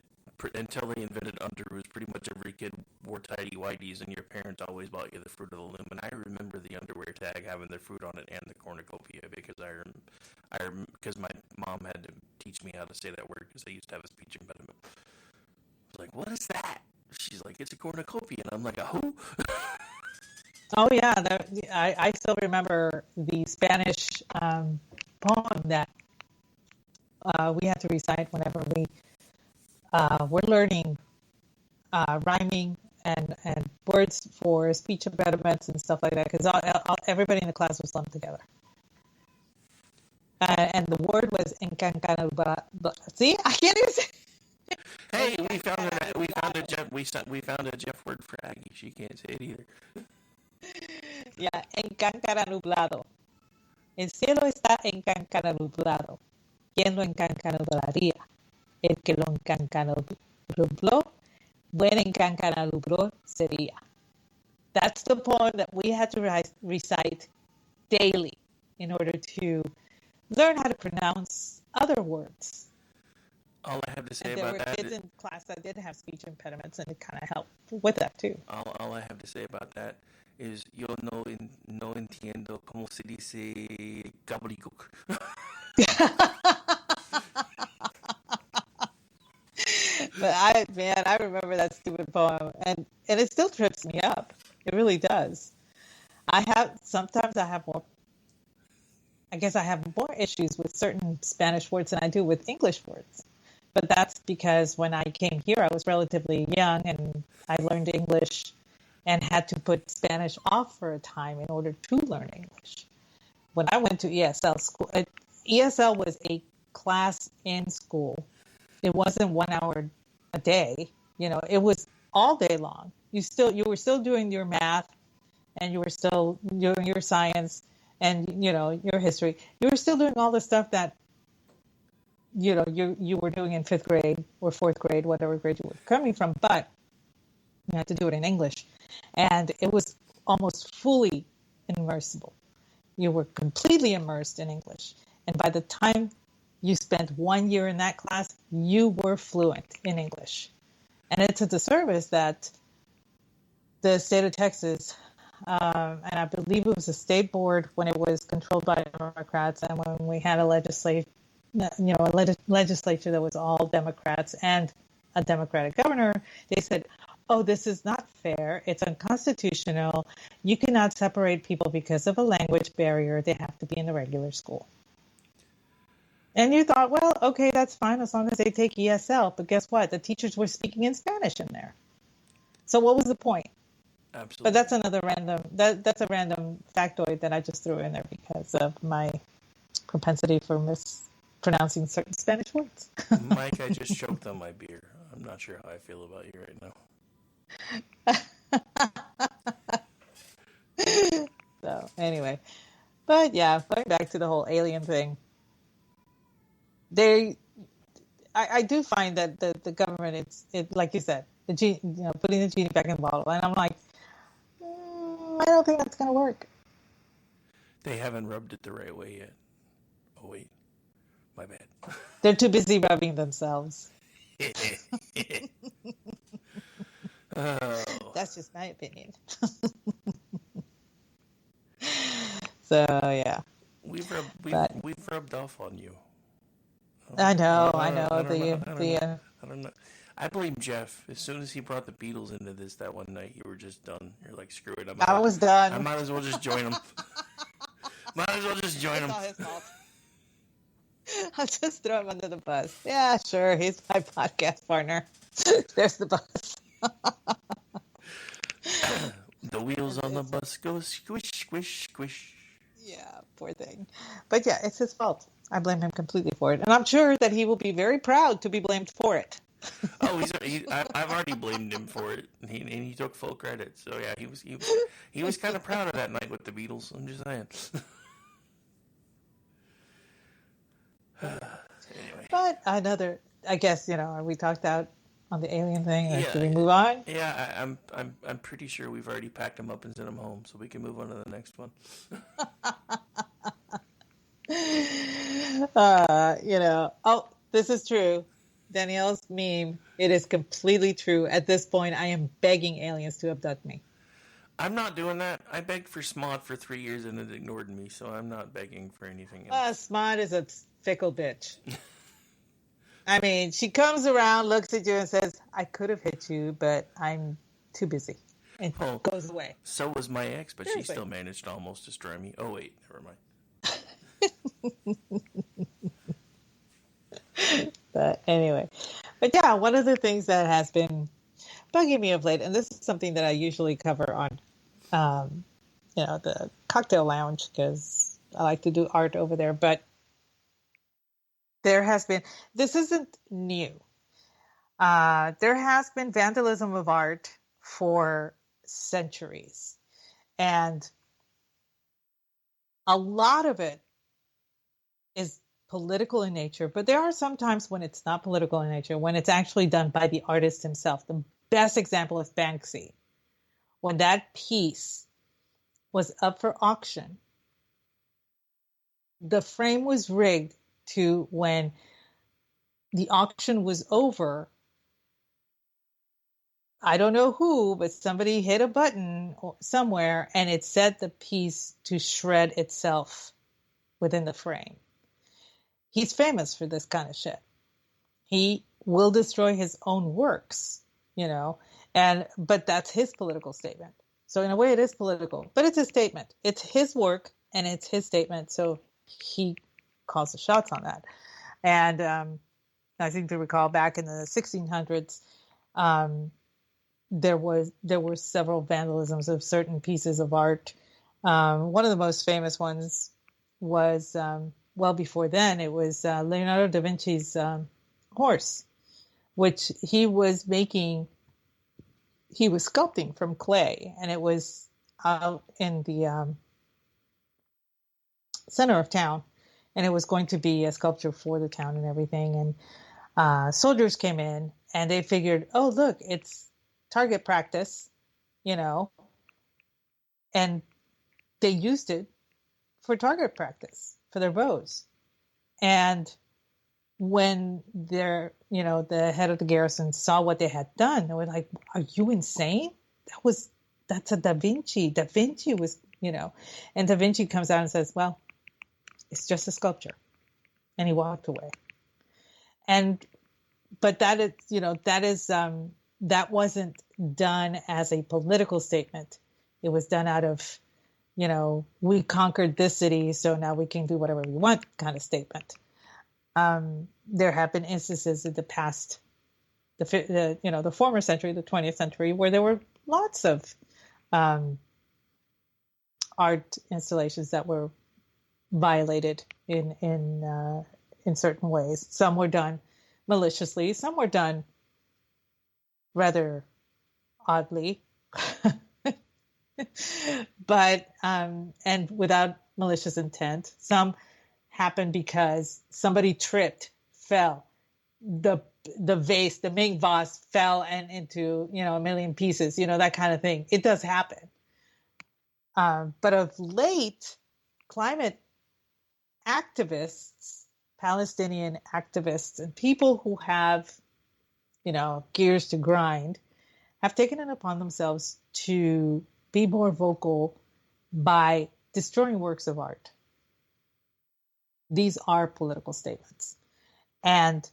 until they invented underoos, pretty much every kid wore tidy whities, and your parents always bought you the Fruit of the Loom. And I remember the underwear tag having the fruit on it and the cornucopia because because my mom had to teach me how to say that word because I used to have a speech impediment. I was like, "What is that?" She's like, "It's a cornucopia," and I'm like, "A who?" Oh yeah, I still remember the Spanish poem that we had to recite whenever we were learning rhyming and words for speech impediments and stuff like that, because everybody in the class was lumped together. And the word was encancanabra. See, I can't even say. Hey, we found a Jeff word for Aggie. She can't say it either. Yeah, encancara nublado. El cielo está encancara nublado. ¿Quién lo encancanaría? El que lo encancanarubró, buen encancanarubró sería. That's the poem that we had to recite daily in order to learn how to pronounce other words. All I have to say and about there that were kids in class that did have speech impediments, and it kind of helped with that too. All I have to say about that is yo no entiendo cómo se dice gobbledygook. But I remember that stupid poem, and it still trips me up. It really does. Sometimes I have more. I guess I have more issues with certain Spanish words than I do with English words. But that's because when I came here, I was relatively young, and I learned English and had to put Spanish off for a time in order to learn English. When I went to ESL school, ESL was a class in school. It wasn't 1 hour a day. It was all day long. You were still doing your math, and you were still doing your science and, your history. You were still doing all the stuff that, you were doing in 5th grade or 4th grade, whatever grade you were coming from, but you had to do it in English. And it was almost fully immersible. You were completely immersed in English. And by the time you spent 1 year in that class, you were fluent in English. And it's a disservice that the state of Texas, and I believe it was a state board when it was controlled by Democrats, and when we had a legislature that was all Democrats and a Democratic governor, they said, oh, this is not fair. It's unconstitutional. You cannot separate people because of a language barrier. They have to be in the regular school. And you thought, well, okay, that's fine as long as they take ESL. But guess what? The teachers were speaking in Spanish in there. So what was the point? Absolutely. But that's another that's a random factoid that I just threw in there because of my propensity for mispronouncing certain Spanish words. Mike, I just choked on my beer. I'm not sure how I feel about you right now. So anyway, but yeah, going back to the whole alien thing, I do find that the government, it's like you said, putting the genie back in the bottle, and I'm like, I don't think that's going to work. They haven't rubbed it the right way yet. Oh wait, my bad. They're too busy rubbing themselves. Oh. That's just my opinion. So yeah, we've rubbed off on you. I know. I don't know. I blame Jeff. As soon as he brought the Beatles into this that one night, you were just done. You're like, screw it. I was done. I might as well just join him. It's all his fault. I'll just throw him under the bus. Yeah, sure. He's my podcast partner. There's the bus. The wheels on the bus go squish, squish, squish. Yeah, poor thing. But yeah, it's his fault. I blame him completely for it. And I'm sure that he will be very proud to be blamed for it. Oh, I've already blamed him for it, and he took full credit. So yeah, he was kind of proud of that night with the Beatles. I'm just saying. Anyway. But I guess we talked out on the alien thing. Yeah, should we move on? Yeah, I'm pretty sure we've already packed him up and sent him home, so we can move on to the next one. This is true. Danielle's meme, it is completely true. At this point, I am begging aliens to abduct me. I'm not doing that. I begged for Smod for 3 years and it ignored me, so I'm not begging for anything else. Smod is a fickle bitch. I mean, she comes around, looks at you and says, I could have hit you, but I'm too busy. And goes away. So was my ex, but Seriously. She still managed to almost destroy me. Oh, wait, never mind. But anyway, yeah, one of the things that has been bugging me of late, and this is something that I usually cover on, the cocktail lounge because I like to do art over there. But there has been, this isn't new. There has been vandalism of art for centuries, and a lot of it is political in nature, but there are some times when it's not political in nature, when it's actually done by the artist himself. The best example is Banksy. When that piece was up for auction, the frame was rigged to when the auction was over, I don't know who, but somebody hit a button somewhere and it set the piece to shred itself within the frame. He's famous for this kind of shit. He will destroy his own works, but that's his political statement. So in a way it is political, but it's a statement. It's his work and it's his statement. So he calls the shots on that. And I seem to recall back in the 1600s, there were several vandalisms of certain pieces of art. One of the most famous ones was, well before then, it was Leonardo da Vinci's horse, which he was sculpting from clay, and it was out in the center of town, and it was going to be a sculpture for the town and everything. And soldiers came in, and they figured, oh, look, it's target practice, and they used it for target practice for their bows. And when the head of the garrison saw what they had done, they were like, are you insane? That's a Da Vinci. Da Vinci was, and Da Vinci comes out and says, well, it's just a sculpture. And he walked away. But that wasn't done as a political statement. It was done out of, we conquered this city, so now we can do whatever we want kind of statement. There have been instances in the past, the former century, the 20th century, where there were lots of art installations that were violated in certain ways. Some were done maliciously, some were done rather oddly, but and without malicious intent. Some happened because somebody tripped, fell, the vase, the main vase fell and into a million pieces, that kind of thing. It does happen. But of late, climate activists, Palestinian activists, and people who have gears to grind, have taken it upon themselves to be more vocal by destroying works of art. These are political statements. And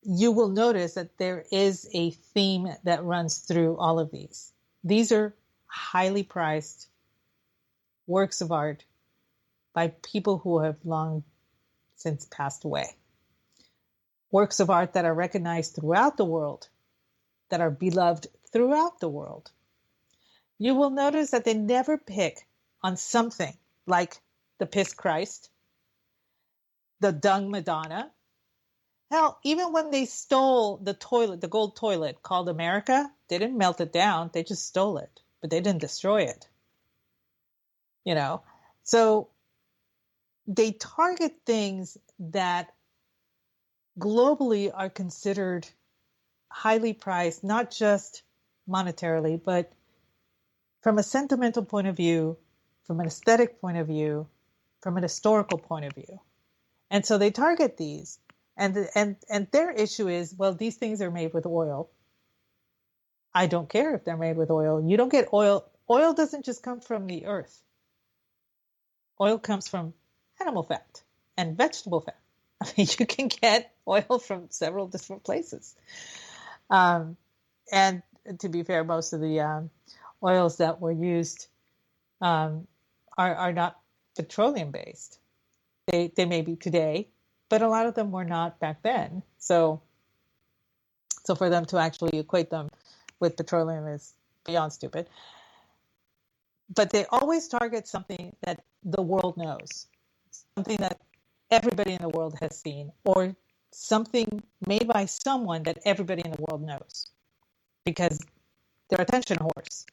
you will notice that there is a theme that runs through all of these. These are highly priced works of art by people who have long since passed away. Works of art that are recognized throughout the world, that are beloved throughout the world. You will notice that they never pick on something like the Piss Christ, the Dung Madonna. Hell, even when they stole the toilet, the gold toilet called America, they didn't melt it down, they just stole it, but they didn't destroy it. So they target things that globally are considered highly priced, not just monetarily, but from a sentimental point of view, from an aesthetic point of view, from an historical point of view. And so they target these. And their issue is, well, these things are made with oil. I don't care if they're made with oil. You don't get oil. Oil doesn't just come from the earth. Oil comes from animal fat and vegetable fat. I mean, you can get oil from several different places. And to be fair, most of the oils that were used are not petroleum based. They may be today, but a lot of them were not back then. So for them to actually equate them with petroleum is beyond stupid. But they always target something that the world knows, something that everybody in the world has seen, or something made by someone that everybody in the world knows, because they're attention whores.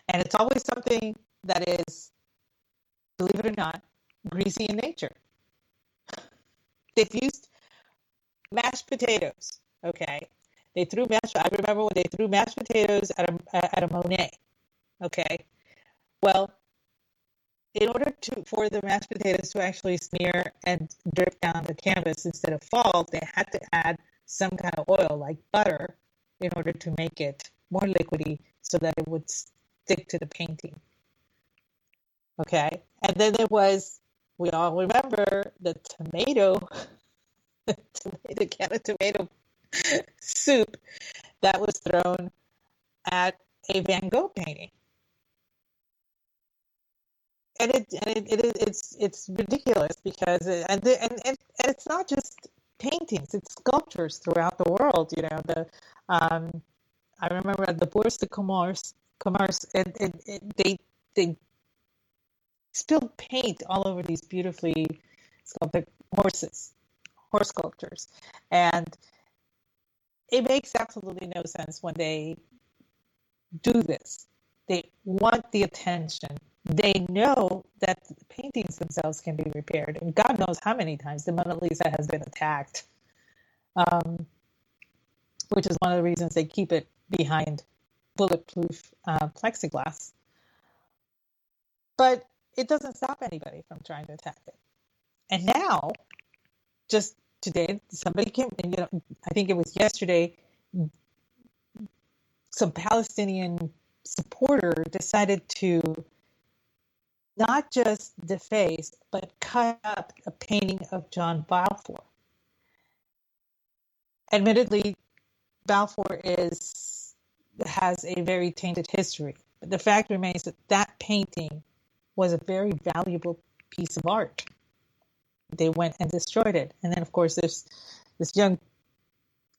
And it's always something that is, believe it or not, greasy in nature. They've used mashed potatoes. Okay, I remember when they threw mashed potatoes at a Monet. Okay, well, in order for the mashed potatoes to actually smear and drip down the canvas instead of fall, they had to add some kind of oil like butter in order to make it more liquidy so that it would stick to the painting. Okay, and then there was, we all remember the can of tomato soup that was thrown at a Van Gogh painting. And it's ridiculous because and it's not just paintings; it's sculptures throughout the world. You know, I remember at the Bourse de Commerce, they spilled paint all over these beautifully sculpted horse sculptures, and it makes absolutely no sense when they do this. They want the attention. They know that the paintings themselves can be repaired, and God knows how many times the Mona Lisa has been attacked, which is one of the reasons they keep it behind bulletproof plexiglass. But it doesn't stop anybody from trying to attack it. And now, just today, somebody came, I think it was yesterday, some Palestinian supporter decided to not just deface, but cut up a painting of John Balfour. Admittedly, Balfour has a very tainted history, but the fact remains that painting was a very valuable piece of art. They went and destroyed it. And then, of course, this young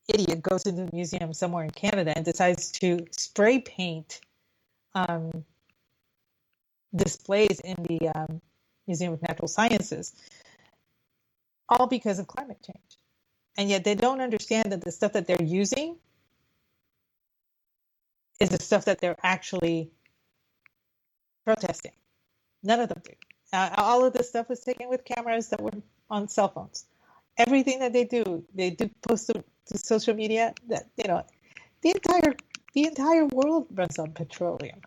idiot goes into the museum somewhere in Canada and decides to spray paint displays in the Museum of Natural Sciences, all because of climate change. And yet they don't understand that the stuff that they're using is the stuff that they're actually protesting. None of them do. All of this stuff was taken with cameras that were on cell phones. Everything that they do post to social media. That the entire world runs on petroleum.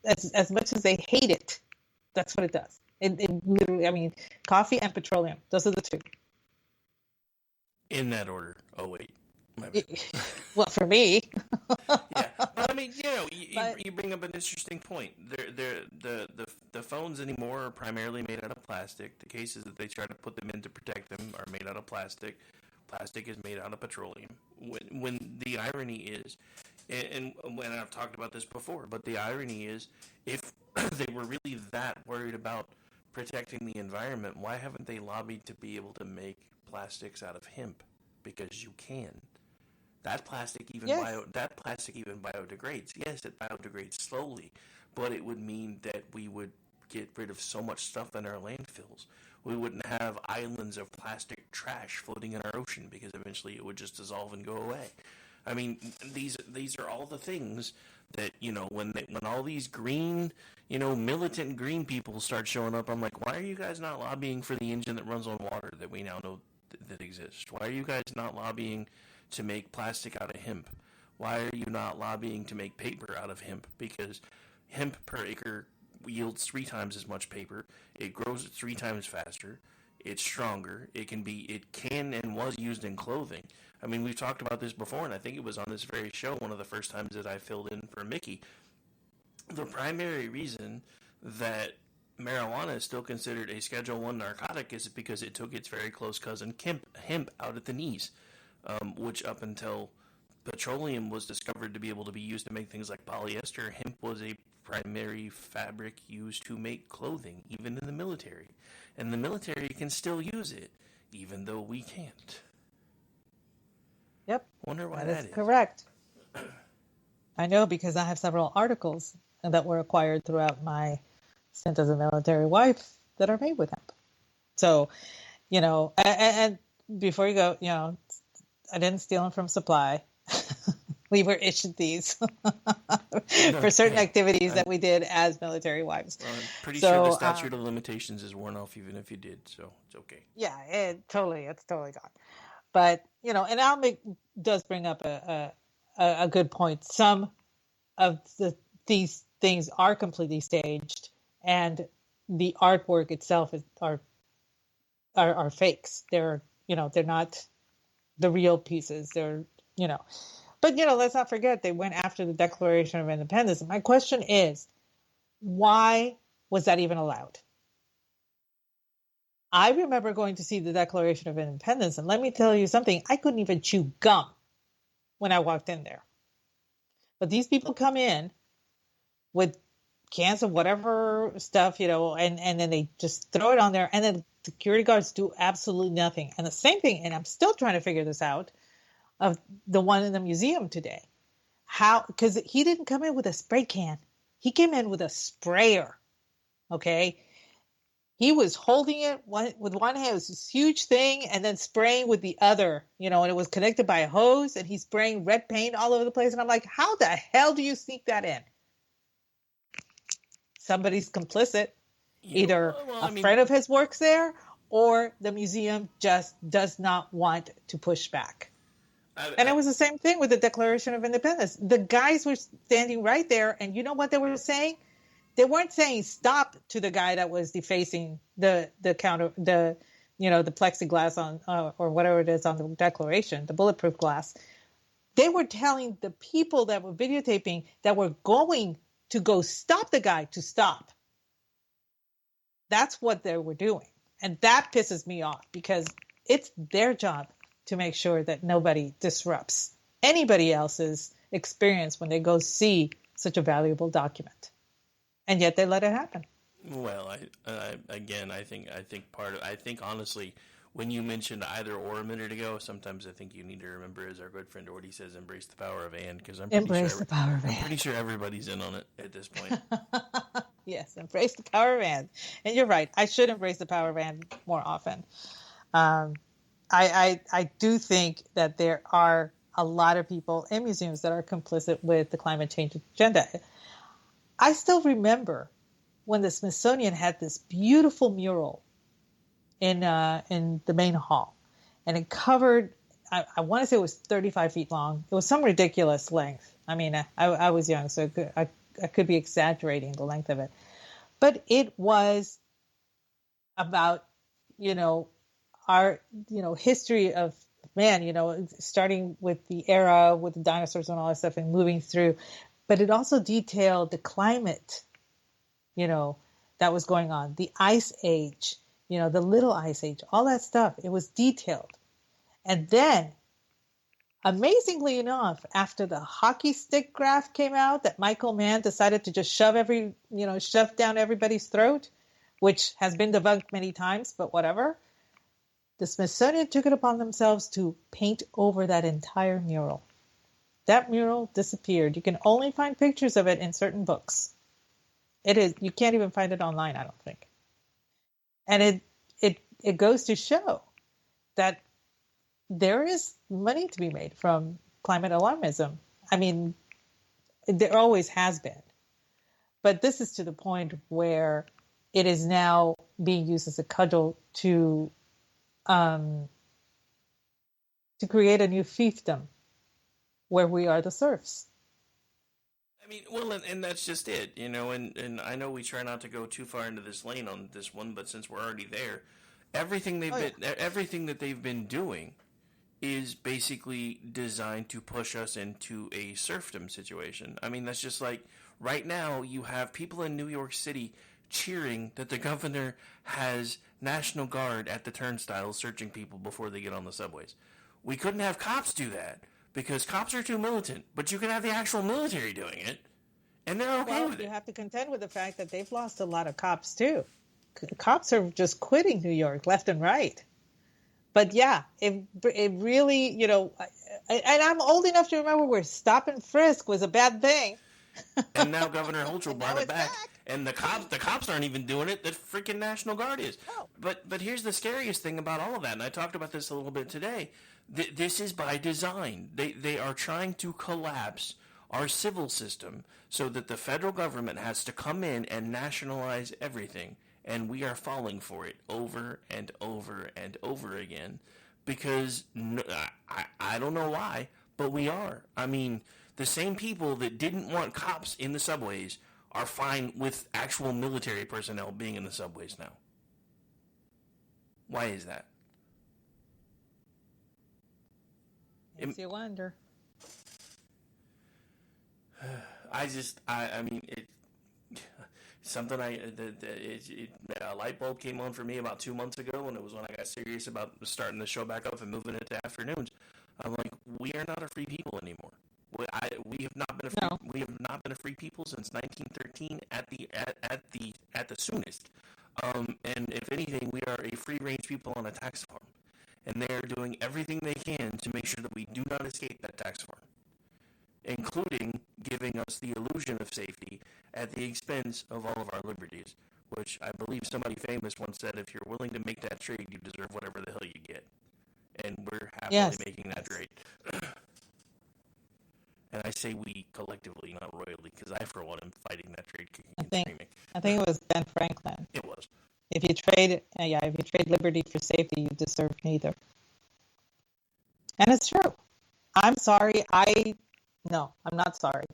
As much as they hate it, that's what it does. It literally, coffee and petroleum. Those are the two. In that order. Oh wait. Well, for me. Yeah, but you bring up an interesting point. The phones anymore are primarily made out of plastic. The cases that they try to put them in to protect them are made out of plastic. Plastic is made out of petroleum. When the irony is, and when I've talked about this before, but the irony is, if they were really that worried about protecting the environment, why haven't they lobbied to be able to make plastics out of hemp? Because you can. That plastic even biodegrades. Yes, it biodegrades slowly, but it would mean that we would get rid of so much stuff in our landfills. We wouldn't have islands of plastic trash floating in our ocean because eventually it would just dissolve and go away. I mean, these are all the things that, when all these green, militant green people start showing up, I'm like, why are you guys not lobbying for the engine that runs on water that we now know that exists? Why are you guys not lobbying to make plastic out of hemp? Why are you not lobbying to make paper out of hemp? Because hemp per acre yields 3 times as much paper. It grows 3 times faster. It's stronger. It can and was used in clothing. I mean, we've talked about this before, and I think it was on this very show one of the first times that I filled in for Mickey. The primary reason that marijuana is still considered a Schedule I narcotic is because it took its very close cousin hemp out at the knees, which up until petroleum was discovered to be able to be used to make things like polyester, hemp was a primary fabric used to make clothing, even in the military. And the military can still use it, even though we can't. Yep. Wonder why that is. Correct. I know, because I have several articles that were acquired throughout my stint as a military wife that are made with hemp. So, and before you go, I didn't steal them from Supply. we were issued these for certain activities that we did as military wives. I'm pretty sure the statute of limitations is worn off even if you did, so it's okay. Yeah, it's totally gone. But, and Al does bring up a good point. Some of these things are completely staged, and the artwork itself are fakes. They're not the real pieces. They're, but let's not forget they went after the Declaration of Independence. My question is, why was that even allowed? I remember going to see the Declaration of Independence, and let me tell you something, I couldn't even chew gum when I walked in there. But these people come in with cans of whatever stuff, and then they just throw it on there, and then security guards do absolutely nothing. And the same thing, and I'm still trying to figure this out, of the one in the museum today. How? Because he didn't come in with a spray can. He came in with a sprayer, okay? He was holding it with one hand. It was this huge thing, and then spraying with the other, and it was connected by a hose, and he's spraying red paint all over the place. And I'm like, how the hell do you sneak that in? Somebody's complicit. Either a friend of his works there, or the museum just does not want to push back. And it was the same thing with the Declaration of Independence. The guys were standing right there, and you know what they were saying? They weren't saying stop to the guy that was defacing the plexiglass on or whatever it is on the Declaration, the bulletproof glass. They were telling the people that were videotaping that were going to go stop the guy to stop. That's what they were doing. And that pisses me off because it's their job to make sure that nobody disrupts anybody else's experience when they go see such a valuable document. And yet they let it happen. Well, I think honestly, when you mentioned either or a minute ago, sometimes I think you need to remember, as our good friend Orty says, embrace the power of and, because I'm pretty sure everybody's in on it at this point. Yes, embrace the power of and. And you're right. I should embrace the power of and more often. I do think that there are a lot of people in museums that are complicit with the climate change agenda. I still remember when the Smithsonian had this beautiful mural in the main hall, and it covered, I want to say it was 35 feet long. It was some ridiculous length. I mean, I was young, so I could be exaggerating the length of it. But it was about, our, history of man, starting with the era with the dinosaurs and all that stuff and moving through. But it also detailed the climate, that was going on, the ice age, the little ice age, all that stuff. It was detailed. And then, amazingly enough, after the hockey stick graph came out that Michael Mann decided to just shove down everybody's throat, which has been debunked many times, but whatever. The Smithsonian took it upon themselves to paint over that entire mural. That mural disappeared. You can only find pictures of it in certain books. You can't even find it online, I don't think. And it goes to show that there is money to be made from climate alarmism. I mean, there always has been. But this is to the point where it is now being used as a cudgel to create a new fiefdom where we are the serfs. I mean, well, and that's just it, and I know we try not to go too far into this lane on this one, but since we're already there, everything that they've been doing is basically designed to push us into a serfdom situation. I mean, that's just like right now you have people in New York City cheering that the governor has National Guard at the turnstiles searching people before they get on the subways. We couldn't have cops do that because cops are too militant, but you can have the actual military doing it, and they're okay with it. You have to contend with the fact that they've lost a lot of cops too. Cops are just quitting New York left and right. But yeah, it really, and I'm old enough to remember where stop and frisk was a bad thing. And now Governor Hochul brought it back. And the cops aren't even doing it. The freaking National Guard is. Oh. But here's the scariest thing about all of that, and I talked about this a little bit today. This is by design. They are trying to collapse our civil system so that the federal government has to come in and nationalize everything. And we are falling for it over and over and over again because I don't know why, but we are. I mean, the same people that didn't want cops in the subways are fine with actual military personnel being in the subways now. Why is that? Makes you wonder. I mean, something a light bulb came on for me about 2 months ago, and it was when I got serious about starting the show back up and moving it to afternoons. I'm like, we are not a free people anymore. We have not been a free people since 1913 at the soonest. And if anything, we are a free range people on a tax farm, and they are doing everything they can to make sure that we do not escape that tax farm, including giving us the illusion of safety at the expense of all of our liberties, which I believe somebody famous once said, if you're willing to make that trade, you deserve whatever the hell you get. And we're happily making that trade. And I say we collectively, not royally, because I, for one, am fighting that trade. I think it was Ben Franklin. It was. If you trade liberty for safety, you deserve neither. And it's true. I'm sorry. No, I'm not sorry.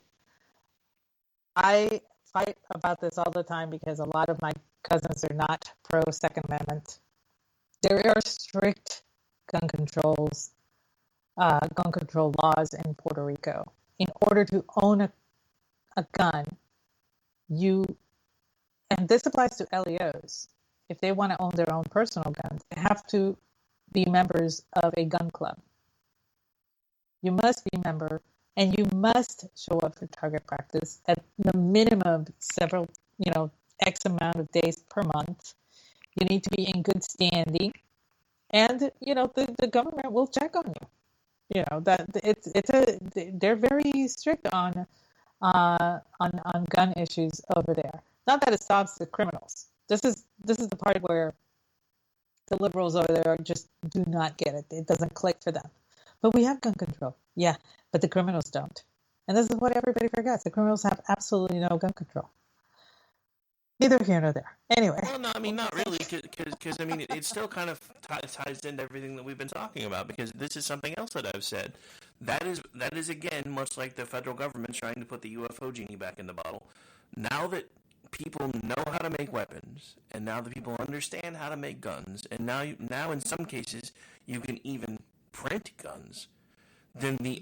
I fight about this all the time because a lot of my cousins are not pro Second Amendment. There are strict gun control laws in Puerto Rico. In order to own a gun, and this applies to LEOs, if they want to own their own personal guns, they have to be members of a gun club. You must be a member, and you must show up for target practice at the minimum several, X amount of days per month. You need to be in good standing, and the government will check on you. They're very strict on gun issues over there. Not that it stops the criminals. This is the part where the liberals over there just do not get it. It doesn't click for them. But we have gun control. Yeah, but the criminals don't. And this is what everybody forgets. The criminals have absolutely no gun control. Neither here nor there. Anyway. Well, no, I mean, not really, because I mean, it still kind of ties into everything that we've been talking about, because this is something else that I've said. That is again, much like the federal government trying to put the UFO genie back in the bottle. Now that people know how to make weapons, and now that people understand how to make guns, and now in some cases, you can even print guns, then the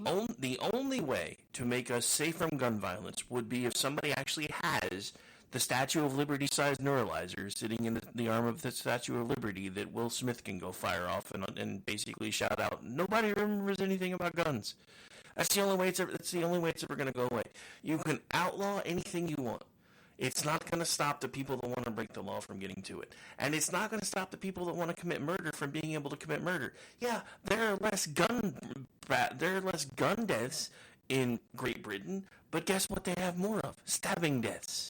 only way to make us safe from gun violence would be if somebody actually has the Statue of Liberty-sized neuralizer sitting in the arm of the Statue of Liberty that Will Smith can go fire off and basically shout out, "Nobody remembers anything about guns." That's the only way it's ever going to go away. You can outlaw anything you want. It's not going to stop the people that want to break the law from getting to it. And it's not going to stop the people that want to commit murder from being able to commit murder. Yeah, there are less gun deaths in Great Britain, but guess what they have more of? Stabbing deaths.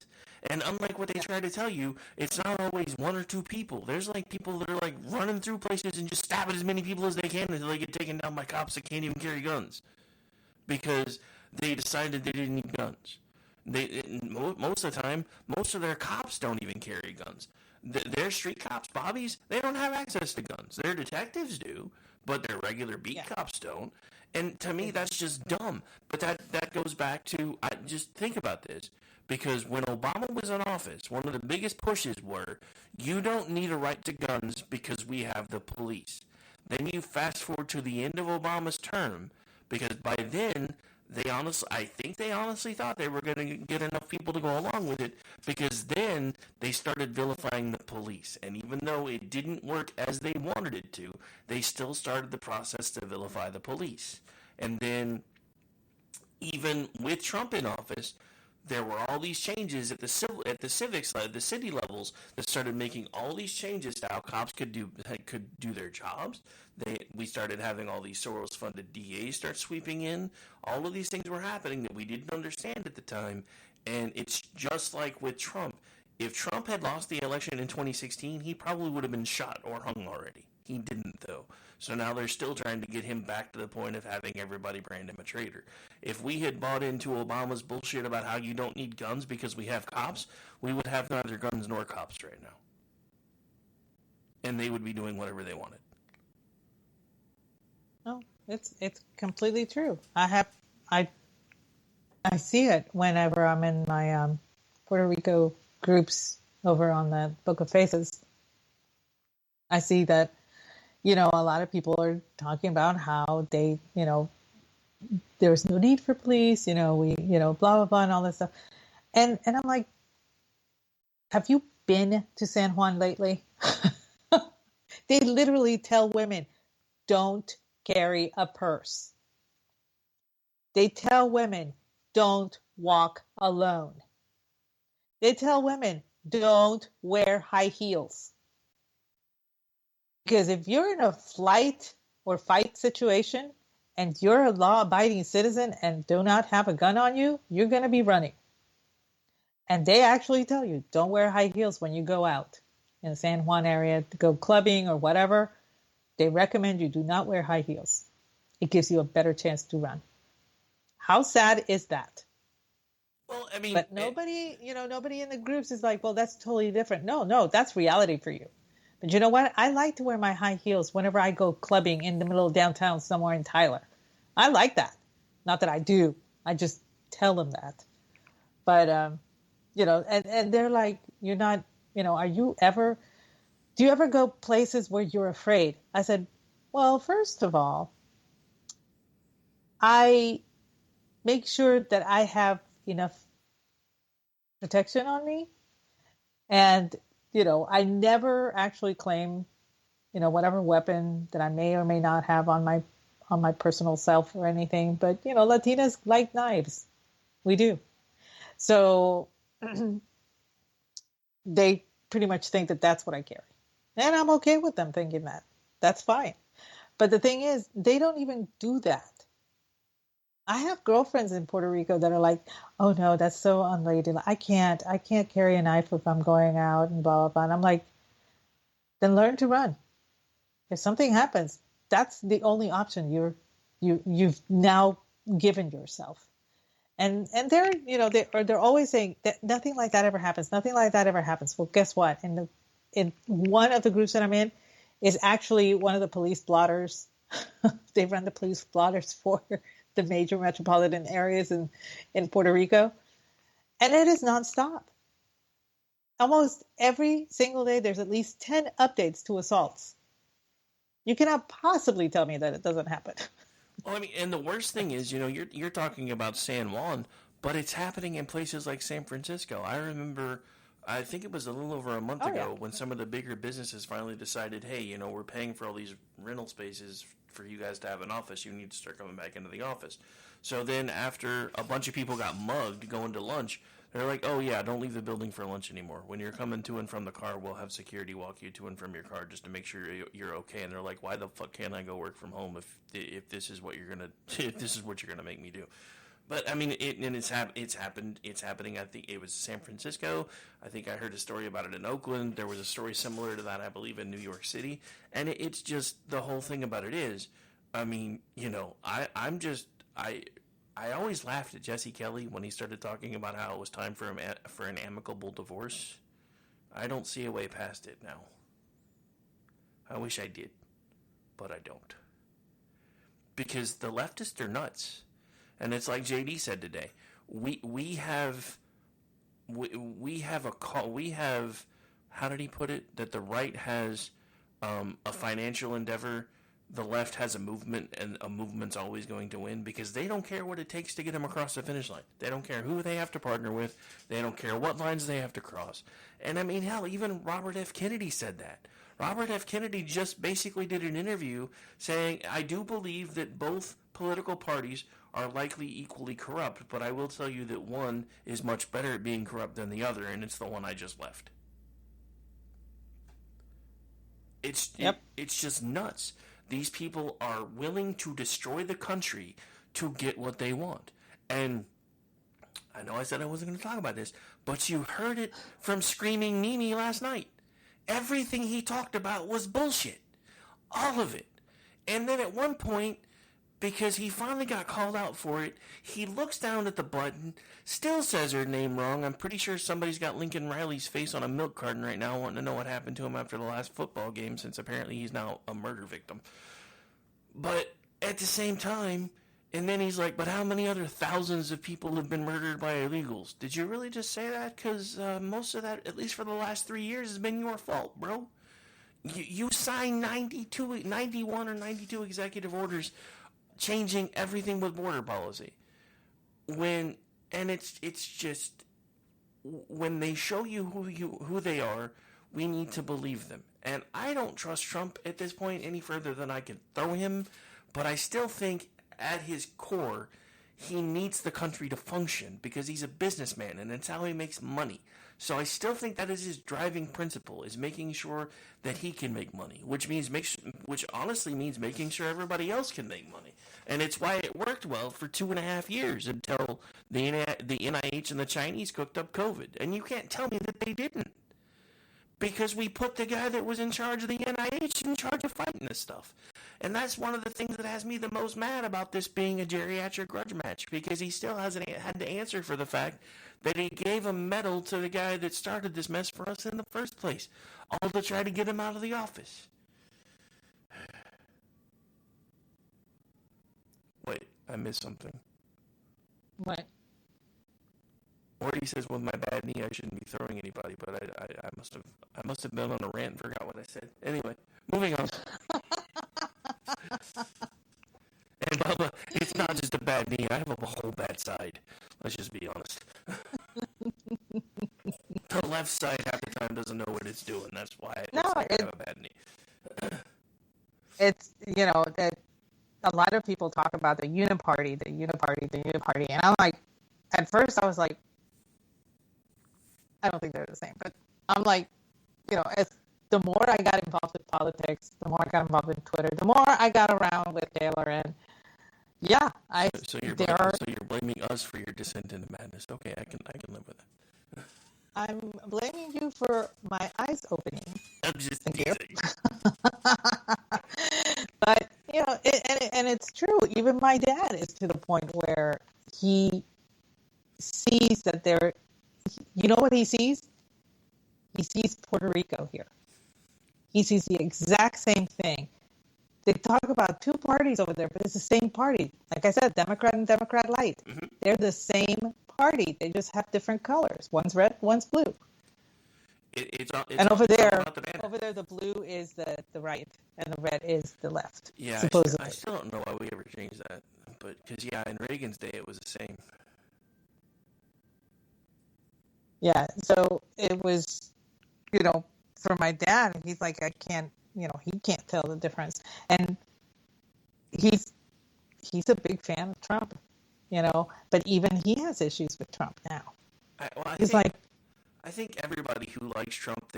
And unlike what they try to tell you, it's not always one or two people. There's people that are running through places and just stabbing as many people as they can until they get taken down by cops that can't even carry guns. Because they decided they didn't need guns. Most of the time, most of their cops don't even carry guns. Their street cops, bobbies, they don't have access to guns. Their detectives do, but their regular beat cops don't. And to me, that's just dumb. But that goes back to, just think about this. Because when Obama was in office, one of the biggest pushes were, you don't need a right to guns because we have the police. Then you fast forward to the end of Obama's term, because by then, I think they honestly thought they were going to get enough people to go along with it, because then they started vilifying the police. And even though it didn't work as they wanted it to, they still started the process to vilify the police. And then, even with Trump in office, there were all these changes at the civics the city levels that started making all these changes to how cops could do their jobs. We started having all these Soros-funded DAs start sweeping in. All of these things were happening that we didn't understand at the time, and it's just like with Trump. If Trump had lost the election in 2016, he probably would have been shot or hung already. He didn't, though. So now they're still trying to get him back to the point of having everybody brand him a traitor. If we had bought into Obama's bullshit about how you don't need guns because we have cops, we would have neither guns nor cops right now. And they would be doing whatever they wanted. No, it's completely true. I see it whenever I'm in my Puerto Rico groups over on the Book of Faces. I see that, a lot of people are talking about how they, there's no need for police, we, blah, blah, blah, and all this stuff. And I'm like, have you been to San Juan lately? They literally tell women, don't carry a purse. They tell women, don't walk alone. They tell women, don't wear high heels. Because if you're in a flight or fight situation and you're a law-abiding citizen and do not have a gun on you, you're going to be running. And they actually tell you, don't wear high heels when you go out in the San Juan area to go clubbing or whatever. They recommend you do not wear high heels. It gives you a better chance to run. How sad is that? Well, I mean, but nobody in the groups is like, well, that's totally different. No, that's reality for you. But you know what? I like to wear my high heels whenever I go clubbing in the middle of downtown somewhere in Tyler. I like that. Not that I do. I just tell them that. But, and they're like, you're not, do you ever go places where you're afraid? I said, well, first of all, I make sure that I have enough protection on me. And, I never actually claim, whatever weapon that I may or may not have on my personal self or anything. But, Latinas like knives. We do. So they pretty much think that that's what I carry. And I'm okay with them thinking that. That's fine. But the thing is, they don't even do that. I have girlfriends in Puerto Rico that are like, oh no, that's so unladylike. I can't carry a knife if I'm going out and blah, blah, blah. And I'm like, then learn to run. If something happens, that's the only option you've now given yourself. And they're, they're always saying that nothing like that ever happens. Nothing like that ever happens. Well, guess what? In one of the groups that I'm in is actually one of the police blotters. They run the police blotters for the major metropolitan areas in Puerto Rico. And it is nonstop. Almost every single day, there's at least 10 updates to assaults. You cannot possibly tell me that it doesn't happen. Well, I mean, and the worst thing is, you're talking about San Juan, but it's happening in places like San Francisco. I remember, I think it was a little over a month ago when some of the bigger businesses finally decided, hey, we're paying for all these rental spaces for you guys to have an office. You need to start coming back into the office. So then after a bunch of people got mugged going to lunch, they're like, oh yeah, don't leave the building for lunch anymore. When you're coming to and from the car, we'll have security walk you to and from your car just to make sure you're okay. And they're like, why the fuck can't I go work from home if this is what you're gonna make me do? But I mean, it's happening. I think it was San Francisco. I think I heard a story about it in Oakland. There was a story similar to that, I believe, in New York City. And it's just, the whole thing about it is, I mean, I always laughed at Jesse Kelly when he started talking about how it was time for an amicable divorce. I don't see a way past it now. I wish I did, but I don't. Because the leftists are nuts. And it's like JD said today. We have a call. We have, how did he put it? That the right has a financial endeavor. The left has a movement, and a movement's always going to win because they don't care what it takes to get them across the finish line. They don't care who they have to partner with. They don't care what lines they have to cross. And I mean, hell, even Robert F. Kennedy said that. Robert F. Kennedy just basically did an interview saying, I do believe that both political parties are likely equally corrupt, but I will tell you that one is much better at being corrupt than the other, and it's the one I just left. It's just nuts. These people are willing to destroy the country to get what they want. And I know I said I wasn't going to talk about this, but you heard it from Screaming Mimi last night. Everything he talked about was bullshit. All of it. And then at one point, because he finally got called out for it, he looks down at the button, still says her name wrong. I'm pretty sure somebody's got Lincoln Riley's face on a milk carton right now, wanting to know what happened to him after the last football game, since apparently he's now a murder victim. But at the same time, and then he's like, but how many other thousands of people have been murdered by illegals? Did you really just say that? Because most of that, at least for the last 3 years, has been your fault, bro. You signed 91 or 92 executive orders changing everything with border policy. And it's just, when they show you who they are, we need to believe them. And I don't trust Trump at this point any further than I can throw him, but I still think at his core, he needs the country to function because he's a businessman and it's how he makes money. So I still think that is his driving principle, is making sure that he can make money, which honestly means making sure everybody else can make money. And it's why it worked well for 2.5 years until the NIH and the Chinese cooked up COVID. And you can't tell me that they didn't. Because we put the guy that was in charge of the NIH in charge of fighting this stuff. And that's one of the things that has me the most mad about this being a geriatric grudge match, because he still hasn't had to answer for the fact that he gave a medal to the guy that started this mess for us in the first place, all to try to get him out of the office. Wait, I missed something. What? Morty says, with my bad knee, I shouldn't be throwing anybody, but I must have been on a rant and forgot what I said. Anyway, moving on. And Bubba, it's not just a bad knee. I have a whole bad side. Let's just be honest. The left side half the time doesn't know what it's doing. That's why I have a bad knee. It's, that a lot of people talk about the uniparty. And I'm like, at first I was like, I don't think they're the same. But I'm like, as the more I got involved with politics, the more I got involved with Twitter, the more I got around with KLRN. Yeah, So you're blaming us for your descent into madness. Okay, I can live with it. I'm blaming you for my eyes opening. I'm just Thank you. But and it's true. Even my dad is to the point where he sees that there. You know what he sees? He sees Puerto Rico here. He sees the exact same thing. They talk about two parties over there, but it's the same party. Like I said, Democrat and Democrat Light. Mm-hmm. They're the same party. They just have different colors. One's red, one's blue. And over there, the blue is the right, and the red is the left. Yeah, supposedly. I still don't know why we ever changed that. But because in Reagan's day, it was the same. Yeah, so it was, for my dad, he's like, I can't, he can't tell the difference. And he's a big fan of Trump, but even he has issues with Trump now. I think everybody who likes Trump,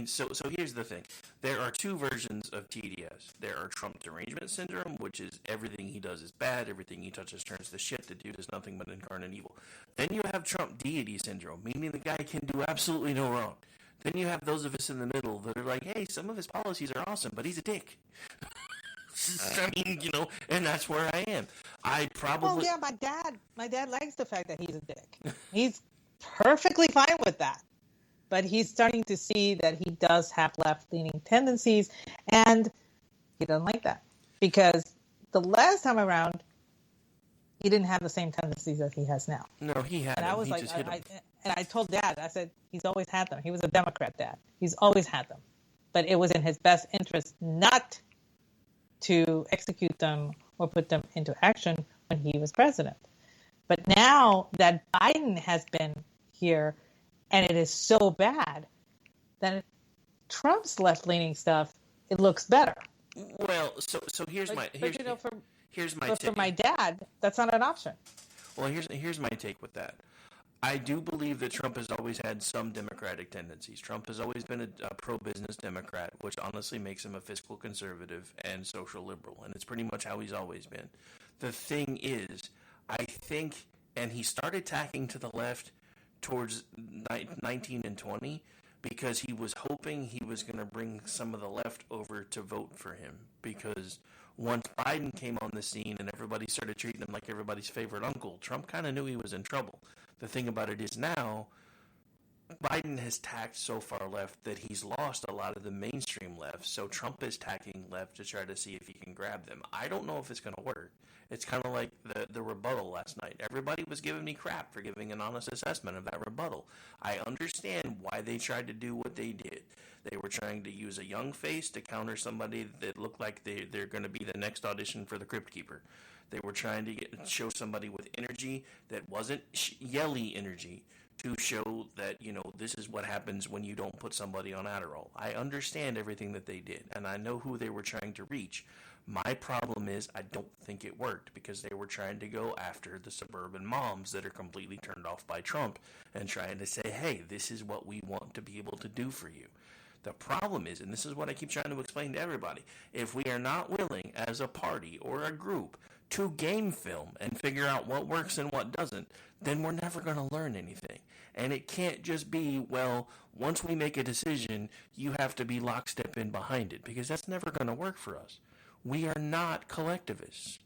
so here's the thing. There are two versions of TDS. There are Trump derangement syndrome, which is everything he does is bad, everything he touches turns to shit, the dude is nothing but incarnate evil. Then you have Trump deity syndrome, meaning the guy can do absolutely no wrong. Then you have those of us in the middle that are like, hey, some of his policies are awesome, but he's a dick. And that's where I am. Well, yeah, my dad likes the fact that he's a dick. He's perfectly fine with that. But he's starting to see that he does have left-leaning tendencies, and he doesn't like that. Because the last time around, he didn't have the same tendencies that he has now. No, he had them. I was he like, just hit them. And I told Dad, I said, he's always had them. He was a Democrat, Dad. He's always had them. But it was in his best interest not to execute them or put them into action when he was president. But now that Biden has been here, and it is so bad that Trump's left-leaning stuff, it looks better. Well, so here's Here's my But take. for my dad, that's not an option. Well, here's my take with that. I do believe that Trump has always had some democratic tendencies. Trump has always been a pro-business Democrat, which honestly makes him a fiscal conservative and social liberal, and it's pretty much how he's always been. The thing is, I think, and he started tacking to the left towards 19 and 20 because he was hoping he was going to bring some of the left over to vote for him, because once Biden came on the scene and everybody started treating him like everybody's favorite uncle, Trump kind of knew he was in trouble. The thing about it is now, Biden has tacked so far left that he's lost a lot of the mainstream left, so Trump is tacking left to try to see if he can grab them. I don't know if it's going to work. It's kind of like the rebuttal last night. Everybody was giving me crap for giving an honest assessment of that rebuttal. I understand why they tried to do what they did. They were trying to use a young face to counter somebody that looked like they're going to be the next audition for the Crypt Keeper. They were trying to show somebody with energy that wasn't yelly energy, to show that, this is what happens when you don't put somebody on Adderall. I understand everything that they did, and I know who they were trying to reach. My problem is I don't think it worked, because they were trying to go after the suburban moms that are completely turned off by Trump and trying to say, hey, this is what we want to be able to do for you. The problem is, and this is what I keep trying to explain to everybody, if we are not willing as a party or a group to game film and figure out what works and what doesn't, then we're never going to learn anything. And it can't just be, well, once we make a decision, you have to be lockstep in behind it, because that's never going to work for us. We are not collectivists.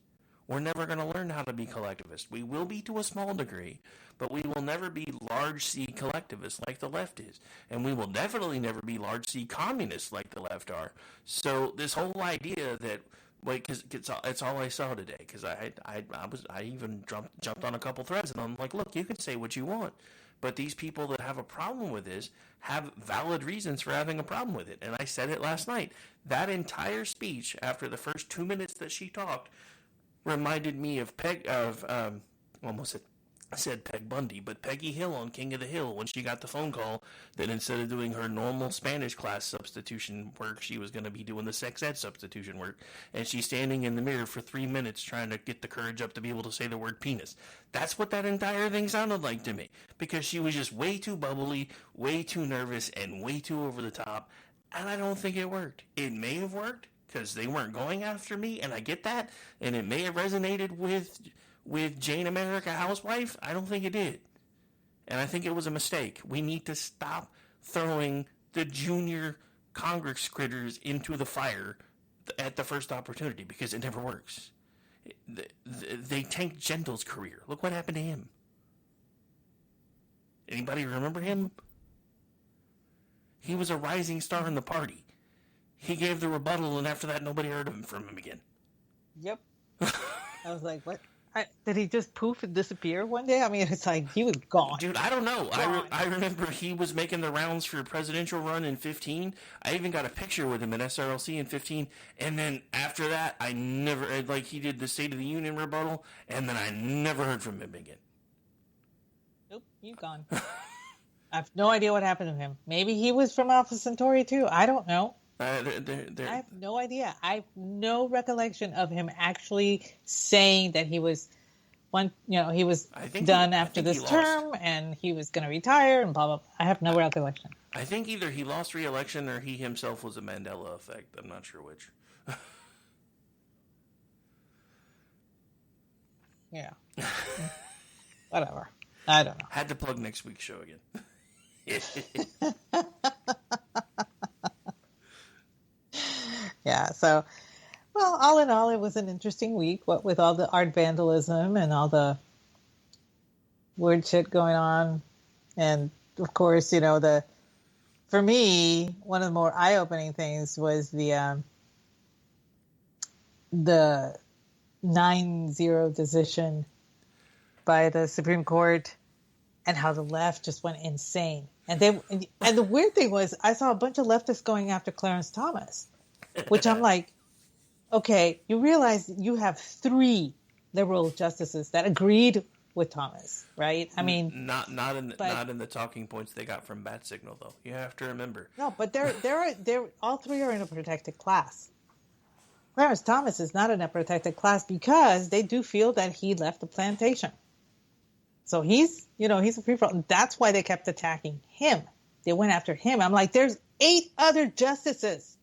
We're never going to learn how to be collectivists. We will be to a small degree, but we will never be large C collectivists like the left is. And we will definitely never be large C communists like the left are. So this whole idea that, because it's all I saw today, because I even jumped on a couple threads, and I'm like, look, you can say what you want, but these people that have a problem with this have valid reasons for having a problem with it. And I said it last night. That entire speech, after the first 2 minutes that she talked, reminded me of almost said Peg Bundy, but Peggy Hill on King of the Hill, when she got the phone call that instead of doing her normal Spanish class substitution work, she was going to be doing the sex ed substitution work, and she's standing in the mirror for 3 minutes trying to get the courage up to be able to say the word penis. That's what that entire thing sounded like to me, because she was just way too bubbly, way too nervous, and way too over the top, and I don't think it worked. It may have worked, because they weren't going after me, and I get that, and it may have resonated with Jane America Housewife. I don't think it did. And I think it was a mistake. We need to stop throwing the junior Congress critters into the fire at the first opportunity, because it never works. They tanked Jindal's career. Look what happened to him. Anybody remember him? He was a rising star in the party. He gave the rebuttal, and after that, nobody heard from him again. Yep. I was like, what? Did he just poof and disappear one day? I mean, it's like he was gone. Dude, I don't know. I remember he was making the rounds for a presidential run in 2015. I even got a picture with him at SRLC in 2015. And then after that, I never, he did the State of the Union rebuttal, and then I never heard from him again. Nope, he's gone. I have no idea what happened to him. Maybe he was from Alpha Centauri too. I don't know. I have no idea. I have no recollection of him actually saying that he was he was done after this term and he was going to retire and blah, blah, blah. I have no recollection. I think either he lost re-election or he himself was a Mandela effect. I'm not sure which. Yeah. Whatever. I don't know. Had to plug next week's show again. Yeah, so, well, all in all, it was an interesting week, what with all the art vandalism and all the weird shit going on. And, of course, for me, one of the more eye-opening things was the 9-0 decision by the Supreme Court and how the left just went insane. And the weird thing was I saw a bunch of leftists going after Clarence Thomas. Which I'm like, okay, you realize you have 3 liberal justices that agreed with Thomas, right? I mean, not in the talking points they got from Bat Signal, though. You have to remember. No, but they're all 3 are in a protected class. Clarence Thomas is not in a protected class because they do feel that he left the plantation. So he's a free for all. That's why they kept attacking him. They went after him. I'm like, there's 8 other justices.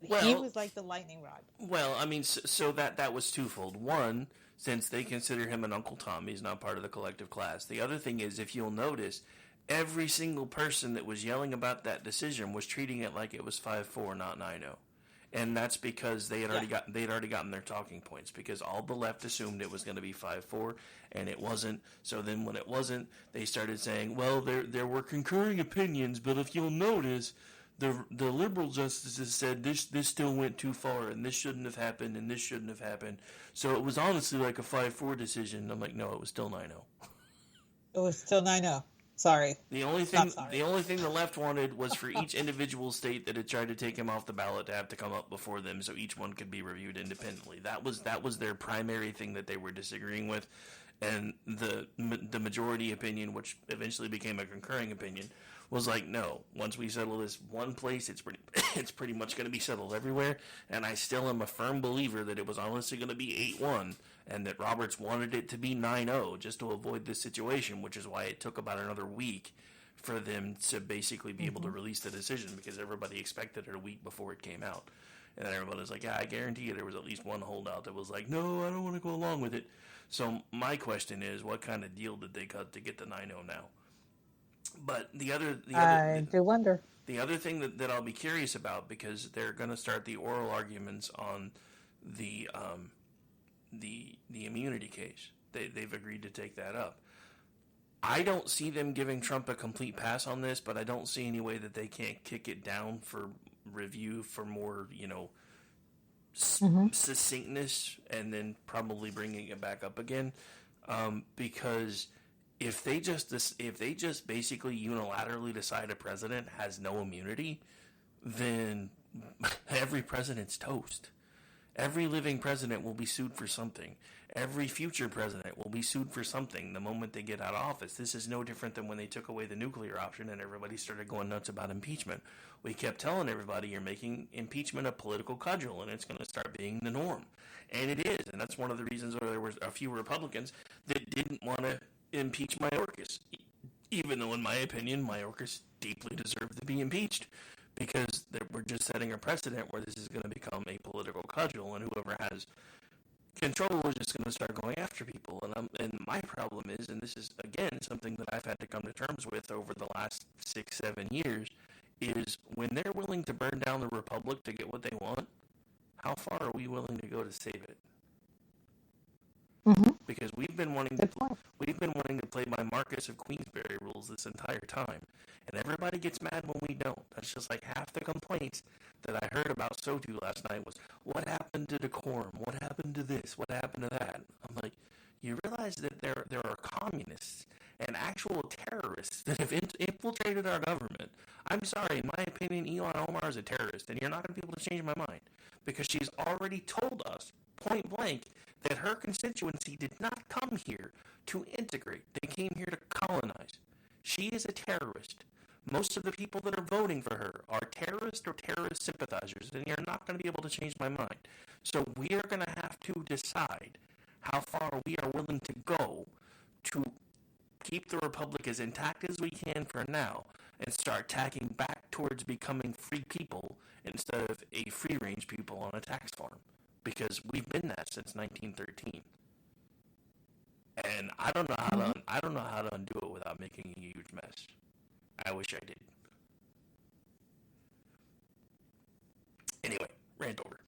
Well, he was like the lightning rod. Well, I mean, so that was twofold. One, since they consider him an Uncle Tom, he's not part of the collective class. The other thing is, if you'll notice, every single person that was yelling about that decision was treating it like it was 5-4, not 9-0. And that's because they had already gotten their talking points, because all the left assumed it was going to be 5-4, and it wasn't. So then when it wasn't, they started saying, well, there were concurring opinions, but if you'll notice, the liberal justices said this still went too far, and this shouldn't have happened, and this shouldn't have happened. So it was honestly like a 5-4 decision. I'm like, no, it was still 9-0. It was still 9-0. Sorry. The only thing the left wanted was for each individual state that had tried to take him off the ballot to have to come up before them, so each one could be reviewed independently. That was their primary thing that they were disagreeing with, and the majority opinion, which eventually became a concurring opinion, was like, no. Once we settle this one place, it's pretty much going to be settled everywhere. And I still am a firm believer that it was honestly going to be 8-1. And that Roberts wanted it to be 9-0 just to avoid this situation, which is why it took about another week for them to basically be able to release the decision, because everybody expected it a week before it came out. And then everybody was like, yeah, I guarantee you there was at least one holdout that was like, no, I don't want to go along with it. So my question is, what kind of deal did they cut to get the 9-0 now? But I do wonder. The other thing that I'll be curious about, because they're going to start the oral arguments on the immunity case. They've agreed to take that up. I don't see them giving Trump a complete pass on this, but I don't see any way that they can't kick it down for review for more, succinctness, and then probably bringing it back up again. Because if they just basically unilaterally decide a president has no immunity, then every president's toast. Every living president will be sued for something. Every future president will be sued for something the moment they get out of office. This is no different than when they took away the nuclear option and everybody started going nuts about impeachment. We kept telling everybody, you're making impeachment a political cudgel, and it's going to start being the norm. And it is, and that's one of the reasons why there were a few Republicans that didn't want to impeach Mayorkas, even though, in my opinion, Mayorkas deeply deserved to be impeached. Because we're just setting a precedent where this is going to become a political cudgel, and whoever has control is just going to start going after people. And my problem is, and this is, again, something that I've had to come to terms with over the last 6-7 years, is when they're willing to burn down the Republic to get what they want, how far are we willing to go to save it? Mm-hmm. Because we've been wanting to play by Marcus of Queensberry rules this entire time, and everybody gets mad when we don't. That's just like half the complaints that I heard about SOTU last night was, what happened to decorum? What happened to this? What happened to that? I'm like, you realize that there are communists and actual terrorists that have infiltrated our government. I'm sorry, in my opinion, Ilhan Omar is a terrorist, and you're not going to be able to change my mind, because she's already told us point blank that her constituency did not come here to integrate. They came here to colonize. She is a terrorist. Most of the people that are voting for her are terrorists or terrorist sympathizers, and you're not going to be able to change my mind. So we are going to have to decide how far we are willing to go to keep the Republic as intact as we can for now, and start tacking back towards becoming free people instead of a free-range people on a tax farm. Because we've been that since 1913, and I don't know how to undo it without making a huge mess. I wish I did. Anyway, rant over.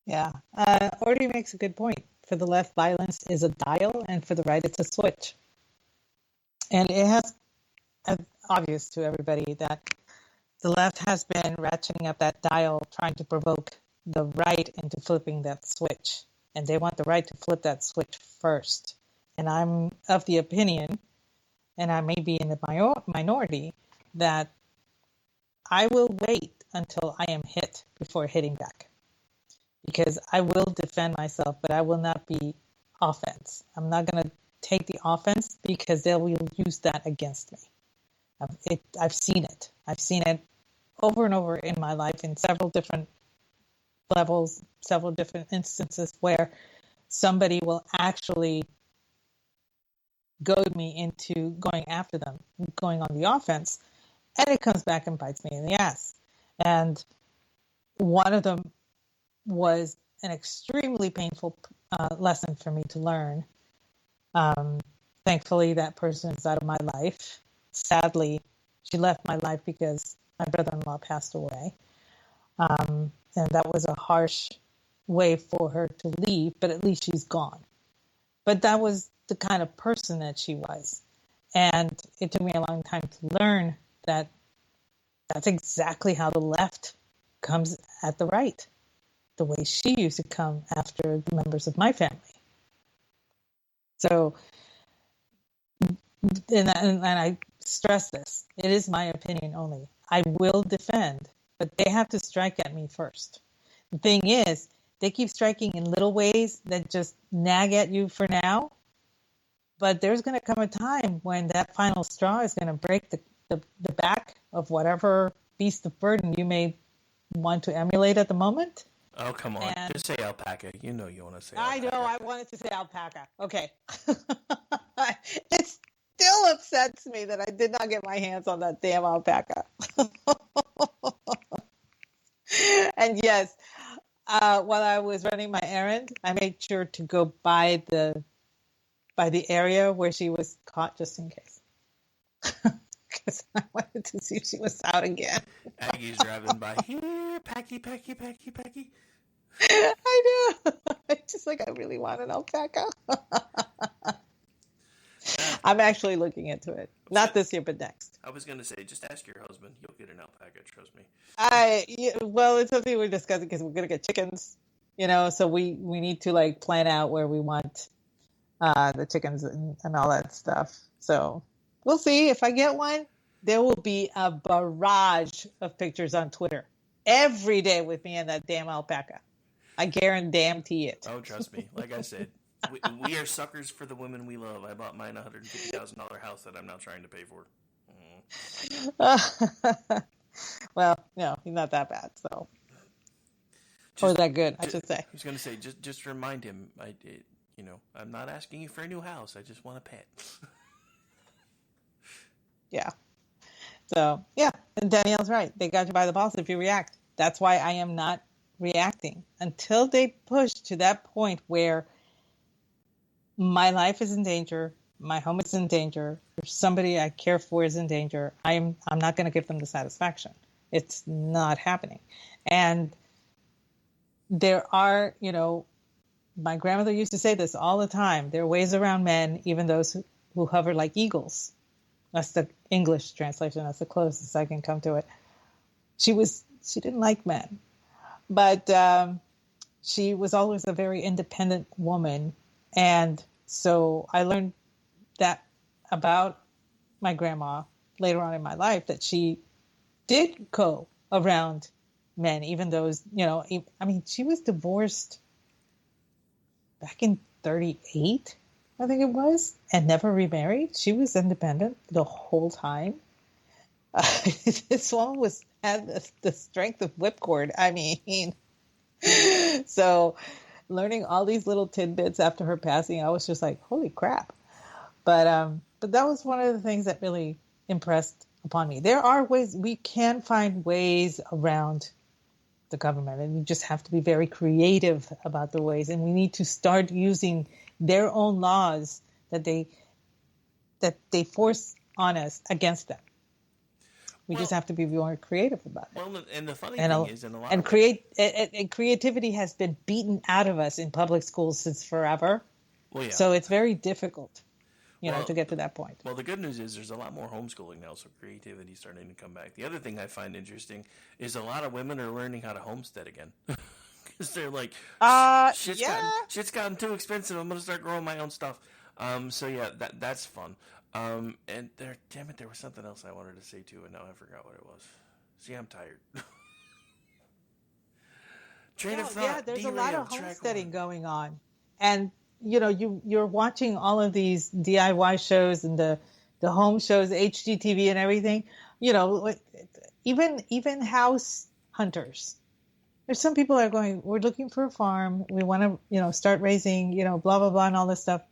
Yeah, Orty makes a good point. For the left, violence is a dial, and for the right, it's a switch. And it has obvious to everybody that the left has been ratcheting up that dial, trying to provoke the right into flipping that switch. And they want the right to flip that switch first. And I'm of the opinion, and I may be in the minority, that I will wait until I am hit before hitting back. Because I will defend myself, but I will not be offense. I'm not going to take the offense, because they will use that against me. I've seen it. I've seen it over and over in my life in several different levels, several different instances where somebody will actually goad me into going after them, going on the offense, and it comes back and bites me in the ass. And one of them was an extremely painful lesson for me to learn. Thankfully, that person is out of my life. Sadly, she left my life because my brother-in-law passed away. And that was a harsh way for her to leave, but at least she's gone. But that was the kind of person that she was. And it took me a long time to learn that that's exactly how the left comes at the right, the way she used to come after the members of my family. So, and I stress this, it is my opinion only. I will defend, but they have to strike at me first. The thing is, they keep striking in little ways that just nag at you for now, but there's going to come a time when that final straw is going to break the back of whatever beast of burden you may want to emulate at the moment. Oh, come on. Just say alpaca. You know you want to say alpaca. I know. I wanted to say alpaca. Okay. It still upsets me that I did not get my hands on that damn alpaca. And yes, while I was running my errand, I made sure to go by the area where she was caught just in case. Because I wanted to see if she was out again. Aggie's driving by. Here, Packy. I know. It's just like I really want an alpaca. I'm actually looking into it. Not this year, but next. I was going to say, just ask your husband. You'll get an alpaca, trust me. Well, it's something we're discussing because we're going to get chickens, so we need to like plan out where we want the chickens and all that stuff. So we'll see. If I get one, there will be a barrage of pictures on Twitter every day with me and that damn alpaca. I guarantee it. Oh, trust me. Like I said, we are suckers for the women we love. I bought mine a $150,000 house that I'm now trying to pay for. Well, no, he's not that bad, so. Or that good, I should say. I was going to say, just remind him, I'm not asking you for a new house. I just want a pet. Yeah. So, yeah, and Danielle's right. They got you by the balls if you react. That's why I am not reacting until they push to that point where my life is in danger, my home is in danger, or somebody I care for is in danger. I'm not going to give them the satisfaction. It's not happening. And there are, my grandmother used to say this all the time. There are ways around men, even those who hover like eagles. That's the English translation. That's the closest I can come to it. She didn't like men, but she was always a very independent woman. And so I learned that about my grandma later on in my life, that she did go around men, even those, she was divorced back in 1938, I think it was, and never remarried. She was independent the whole time. This woman had the strength of whipcord. So learning all these little tidbits after her passing, I was just like, holy crap. But that was one of the things that really impressed upon me. There are ways, we can find ways around the government, and we just have to be very creative about the ways, and we need to start using their own laws that they force on us against them. We just have to be more creative about it. Well, and the funny thing is, in a lot of creativity has been beaten out of us in public schools since forever. Well, yeah. So it's very difficult, to get to that point. Well, the good news is there's a lot more homeschooling now, so creativity's starting to come back. The other thing I find interesting is a lot of women are learning how to homestead again. Because they're like, shit's gotten too expensive. I'm going to start growing my own stuff. So yeah, that's fun. And there was something else I wanted to say too, and now I forgot what it was. See, I'm tired. Train of thought. Yeah, there's a lot of homesteading going on, and you're watching all of these DIY shows and the the home shows, HGTV and everything, even house hunters. There's some people that are going, we're looking for a farm. We want to, start raising, blah, blah, blah, and all this stuff.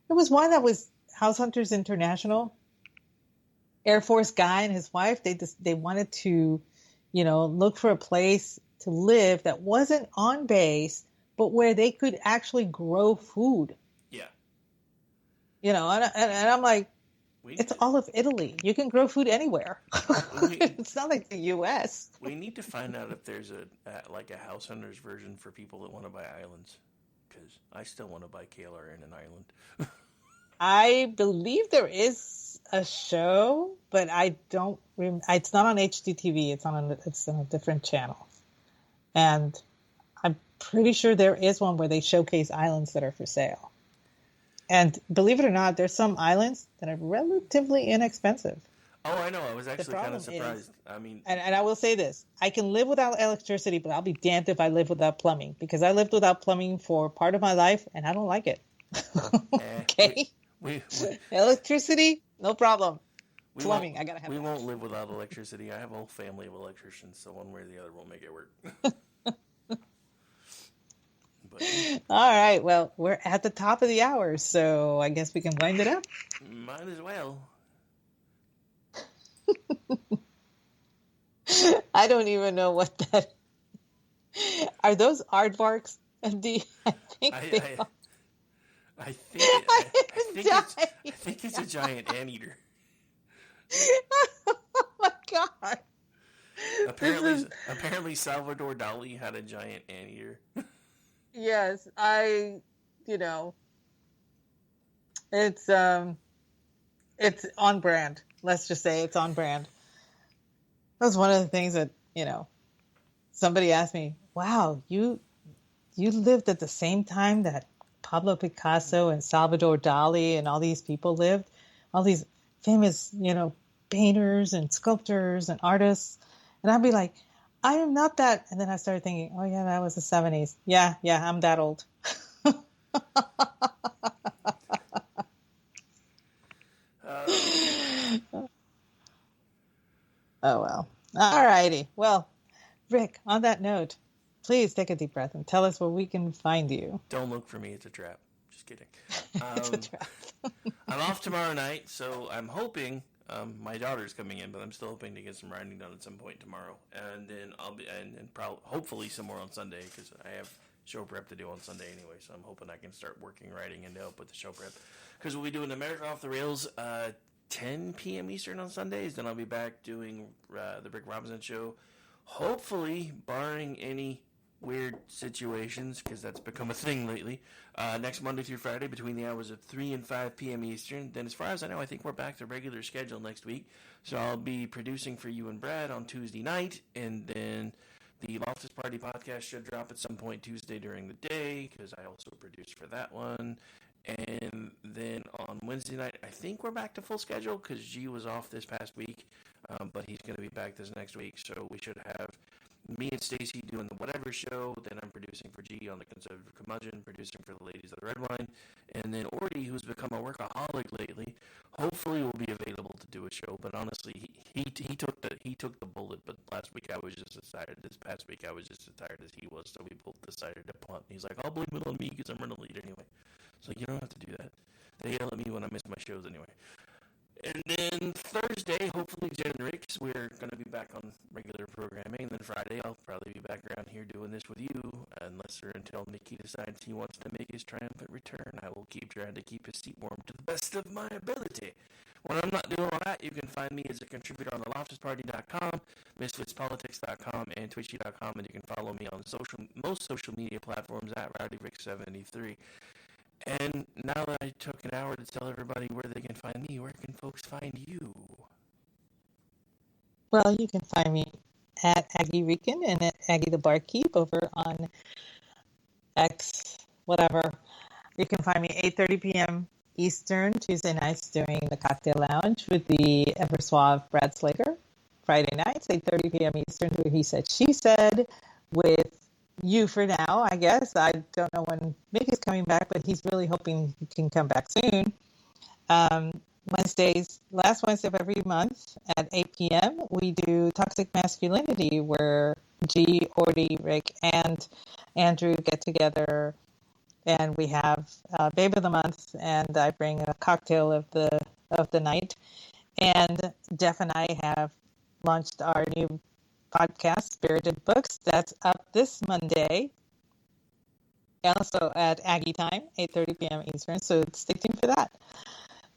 There was one that was House Hunters International, Air Force guy and his wife. They wanted to, look for a place to live that wasn't on base, but where they could actually grow food. Yeah. And I'm like, it's all of Italy. You can grow food anywhere. It's not like the U.S. We need to find out if there's a House Hunters version for people that want to buy islands, because I still want to buy KLR in an island. I believe there is a show, but I don't. It's not on HGTV. It's on a different channel, and I'm pretty sure there is one where they showcase islands that are for sale. And believe it or not, there's some islands that are relatively inexpensive. Oh, I know. I was actually kind of surprised. And I will say this. I can live without electricity, but I'll be damned if I live without plumbing, because I lived without plumbing for part of my life, and I don't like it. Okay? Electricity, no problem. Plumbing, I got to have it. We won't live without electricity. I have a whole family of electricians, so one way or the other we'll make it work. All right. Well, we're at the top of the hour, so I guess we can wind it up. Might as well. I don't even know what that. Are those aardvarks? I think they are. I think it's a giant anteater. Oh my God! Apparently, Salvador Dali had a giant anteater. Yes, it's on brand. Let's just say it's on brand. That was one of the things that, somebody asked me, wow, you lived at the same time that Pablo Picasso and Salvador Dali and all these people lived, all these famous, painters and sculptors and artists. And I'd be like, I am not that. And then I started thinking, oh, yeah, that was the 70s. Yeah, I'm that old. Oh, well. All righty. Well, Rick, on that note, please take a deep breath and tell us where we can find you. Don't look for me. It's a trap. Just kidding. It's a trap. I'm off tomorrow night, so I'm hoping... my daughter's coming in, but I'm still hoping to get some writing done at some point tomorrow, and then I'll be and probably hopefully some more on Sunday, because I have show prep to do on Sunday anyway. So I'm hoping I can start working writing and help with the show prep, because we'll be doing America Off the Rails 10 p.m. Eastern on Sundays. Then I'll be back doing the Rick Robinson Show, hopefully barring any weird situations, because that's become a thing lately. Next Monday through Friday between the hours of 3 and 5 p.m. Eastern. Then as far as I know, I think we're back to regular schedule next week. So I'll be producing for you and Brad on Tuesday night, and then the Loftus Party podcast should drop at some point Tuesday during the day, because I also produce for that one. And then on Wednesday night, I think we're back to full schedule, because G was off this past week, but he's going to be back this next week. So we should have me and Stacy doing the Whatever Show, then I'm producing for G on the Conservative Curmudgeon, producing for the Ladies of the Red Wine, and then Orty, who's become a workaholic lately, hopefully will be available to do a show. But honestly, he took the bullet. But last week I was just as tired. This past week I was just as tired as he was, so we both decided to punt. He's like, I'll blame it on me because I'm running late anyway. So you don't have to do that. They yell at me when I miss my shows anyway. And then Thursday, hopefully Jen and Rick's, we're going to be back on regular programming. And then Friday, I'll probably be back around here doing this with you, unless or until Mickey decides he wants to make his triumphant return. I will keep trying to keep his seat warm to the best of my ability. When I'm not doing all that, you can find me as a contributor on the LoftusParty.com, MisfitsPolitics.com, and Twitchy.com, and you can follow me on most social media platforms at RowdyRick73. And now that I took an hour to tell everybody where they can find me, where can folks find you? Well, you can find me at Aggie Rican and at Aggie the Barkeep over on X, whatever. You can find me 8:30 p.m. Eastern, Tuesday nights during the Cocktail Lounge with the ever suave Brad Slager. Friday nights, 8:30 p.m. Eastern, where he said, she said, with you for now, I guess. I don't know when Mick is coming back, but he's really hoping he can come back soon. last Wednesday of every month at 8 p.m., we do Toxic Masculinity, where G, Orty, Rick, and Andrew get together, and we have Babe of the Month, and I bring a cocktail of the night. And Jeff and I have launched our new podcast, Spirited Books. That's up this Monday. Also at Aggie time, 8:30 p.m. Eastern. So stay tuned for that.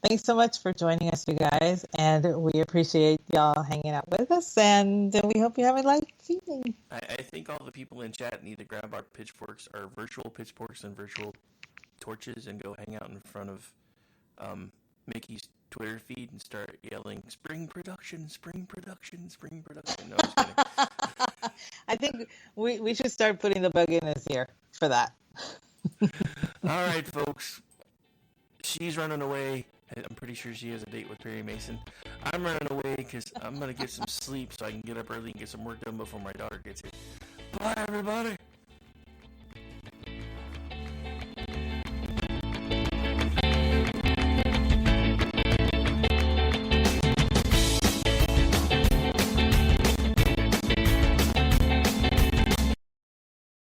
Thanks so much for joining us, you guys, and we appreciate y'all hanging out with us, and we hope you have a light evening. I think all the people in chat need to grab our pitchforks, our virtual pitchforks and virtual torches, and go hang out in front of Mickey's Twitter feed and start yelling, "Spring production, spring production, spring production." No, I'm just kidding. I think we should start putting the bug in his ear for that. All right, folks. She's running away. I'm pretty sure she has a date with Perry Mason. I'm running away because I'm going to get some sleep so I can get up early and get some work done before my daughter gets here. Bye, everybody.